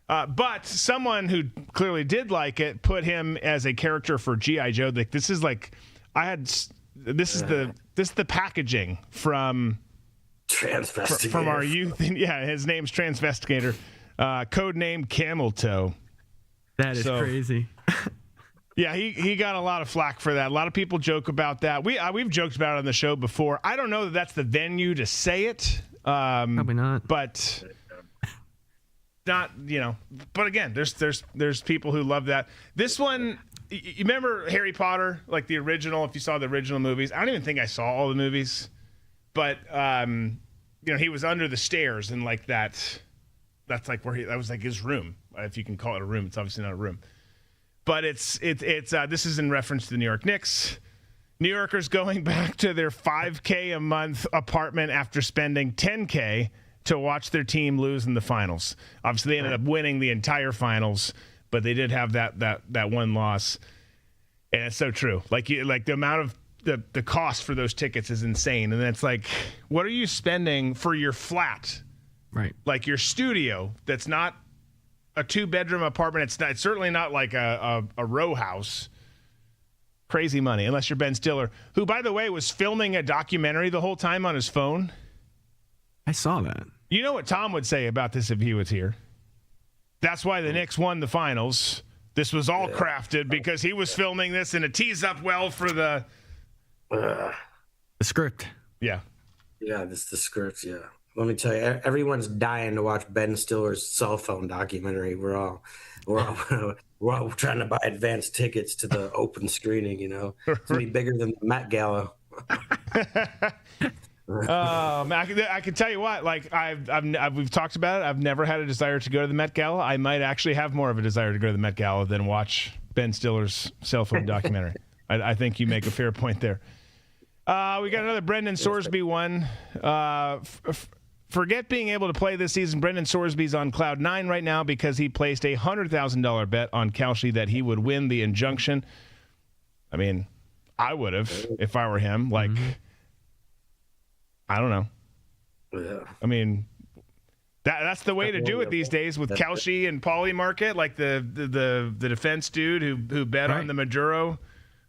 But someone who clearly did like it put him as a character for G.I. Joe. Like this is the packaging from Transvestigator. from our youth. Yeah, his name's Transvestigator. Code name Camel Toe. That is crazy. Yeah, he got a lot of flack for that. A lot of people joke about that. We've joked about it on the show before. I don't know that that's the venue to say it. Probably not. But not, but again, there's people who love that. This one, you remember Harry Potter, like the original, if you saw the original movies. I don't even think I saw all the movies. But he was under the stairs and like that's like where that was like his room. If you can call it a room, it's obviously not a room. But it's this is in reference to the New York Knicks. New Yorkers going back to their $5K a month apartment after spending $10K to watch their team lose in the finals. Obviously, they ended up winning the entire finals, but they did have that one loss. And it's so true. Like the amount of the cost for those tickets is insane. And it's like, what are you spending for your flat? Right. Like your studio that's not a 2-bedroom apartment. It's certainly not like a row house. Crazy money, unless you're Ben Stiller, who, by the way, was filming a documentary the whole time on his phone. I saw that. You know what Tom would say about this if he was here? That's why the Knicks won the finals. This was all crafted because he was filming this, and it tees up well for the script. Yeah. Yeah, this is the script, yeah. Let me tell you, everyone's dying to watch Ben Stiller's cell phone documentary. We're all trying to buy advanced tickets to the open screening. It's gonna be bigger than the Met Gala. Man, I can tell you what. Like we've talked about it. I've never had a desire to go to the Met Gala. I might actually have more of a desire to go to the Met Gala than watch Ben Stiller's cell phone documentary. I think you make a fair point there. We got another Brendan Sorsby one. Forget being able to play this season. Brendan Sorsby's on cloud 9 right now because he placed a $100,000 bet on Kalshi that he would win the injunction. I mean, I would have if I were him. Like, I don't know. Yeah. I mean, that's the way to do it these days with Kalshi and Pauly Market, like the defense dude who bet on the Maduro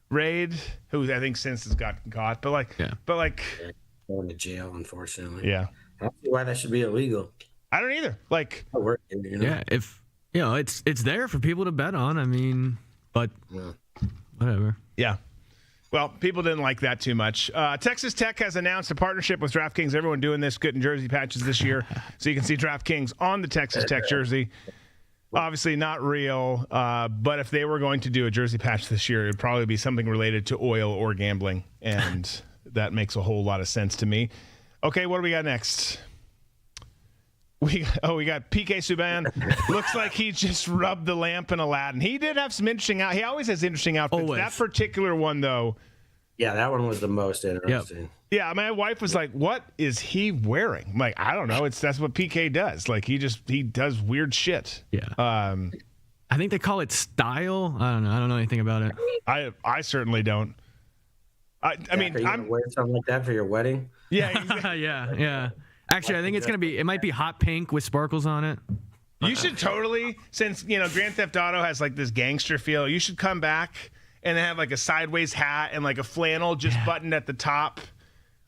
raid, who I think since has gotten caught. But Going to jail, unfortunately. Yeah. I don't see why that should be illegal. I don't either. Like, yeah, if it's there for people to bet on. I mean, but whatever. Yeah. Well, people didn't like that too much. Texas Tech has announced a partnership with DraftKings. Everyone doing this, getting jersey patches this year, so you can see DraftKings on the Texas Tech jersey. Obviously not real, but if they were going to do a jersey patch this year, it would probably be something related to oil or gambling, and that makes a whole lot of sense to me. Okay, what do we got next? We got PK Subban. Looks like he just rubbed the lamp in Aladdin. He did have some interesting he always has interesting outfits. Always. That particular one, though. Yeah, that one was the most interesting. Yep. Yeah, my wife was like, "What is he wearing?" I'm like, I don't know. That's what PK does. Like he does weird shit. Yeah. I think they call it style. I don't know. I don't know anything about it. I certainly don't. I mean, are you gonna wear something like that for your wedding? Yeah. Exactly. yeah. Actually, I think it might be hot pink with sparkles on it. You should totally, since Grand Theft Auto has like this gangster feel, you should come back and have like a sideways hat and like a flannel just buttoned at the top.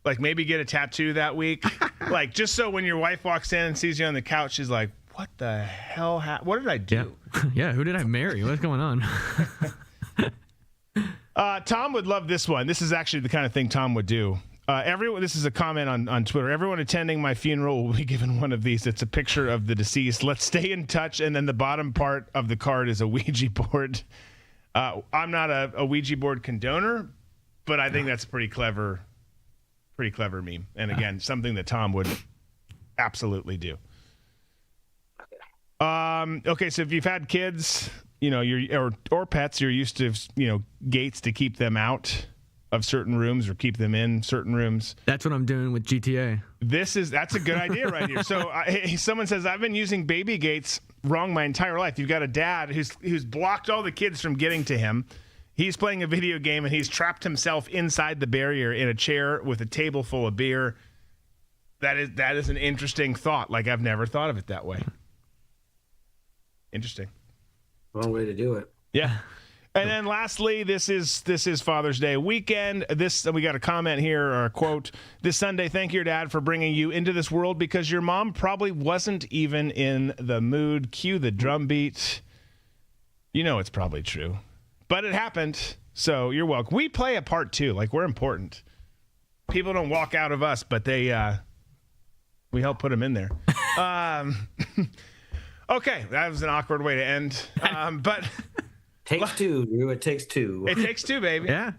Like maybe get a tattoo that week. Like just so when your wife walks in and sees you on the couch, she's like, "What the hell? What did I do?" Yeah, who did I marry? What's going on? Tom would love this one. This is actually the kind of thing Tom would do. This is a comment on Twitter. Everyone attending my funeral will be given one of these. It's a picture of the deceased. Let's stay in touch. And then the bottom part of the card is a Ouija board. I'm not a Ouija board condoner, but I think that's a pretty clever meme. And again, something that Tom would absolutely do. Okay, so if you've had kids, or pets, you're used to, gates to keep them out of certain rooms or keep them in certain rooms. That's what I'm doing with GTA. That's a good idea right here. So someone says, I've been using baby gates wrong my entire life. You've got a dad who's blocked all the kids from getting to him. He's playing a video game and he's trapped himself inside the barrier in a chair with a table full of beer. That is an interesting thought. Like, I've never thought of it that way. Interesting. One way to do it. Yeah. And then lastly, this is Father's Day weekend. We got a comment here, or a quote. This Sunday, thank your dad for bringing you into this world because your mom probably wasn't even in the mood. Cue the drum beat. You know it's probably true. But it happened, so you're welcome. We play a part too. Like, we're important. People don't walk out of us, but we help put them in there. Okay, that was an awkward way to end. But Takes two, Drew. It takes two. it takes two, baby. Yeah.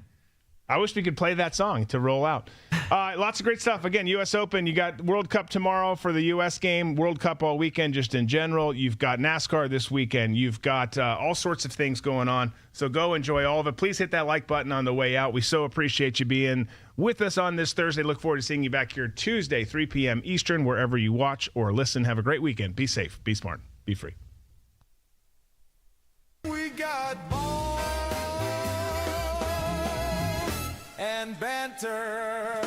I wish we could play that song to roll out. Lots of great stuff. Again, U.S. Open. You got World Cup tomorrow for the U.S. game. World Cup all weekend just in general. You've got NASCAR this weekend. You've got all sorts of things going on. So go enjoy all of it. Please hit that like button on the way out. We so appreciate you being with us on this Thursday. Look forward to seeing you back here Tuesday, 3 p.m. Eastern, wherever you watch or listen. Have a great weekend. Be safe. Be smart. Be free. We got balls and banter.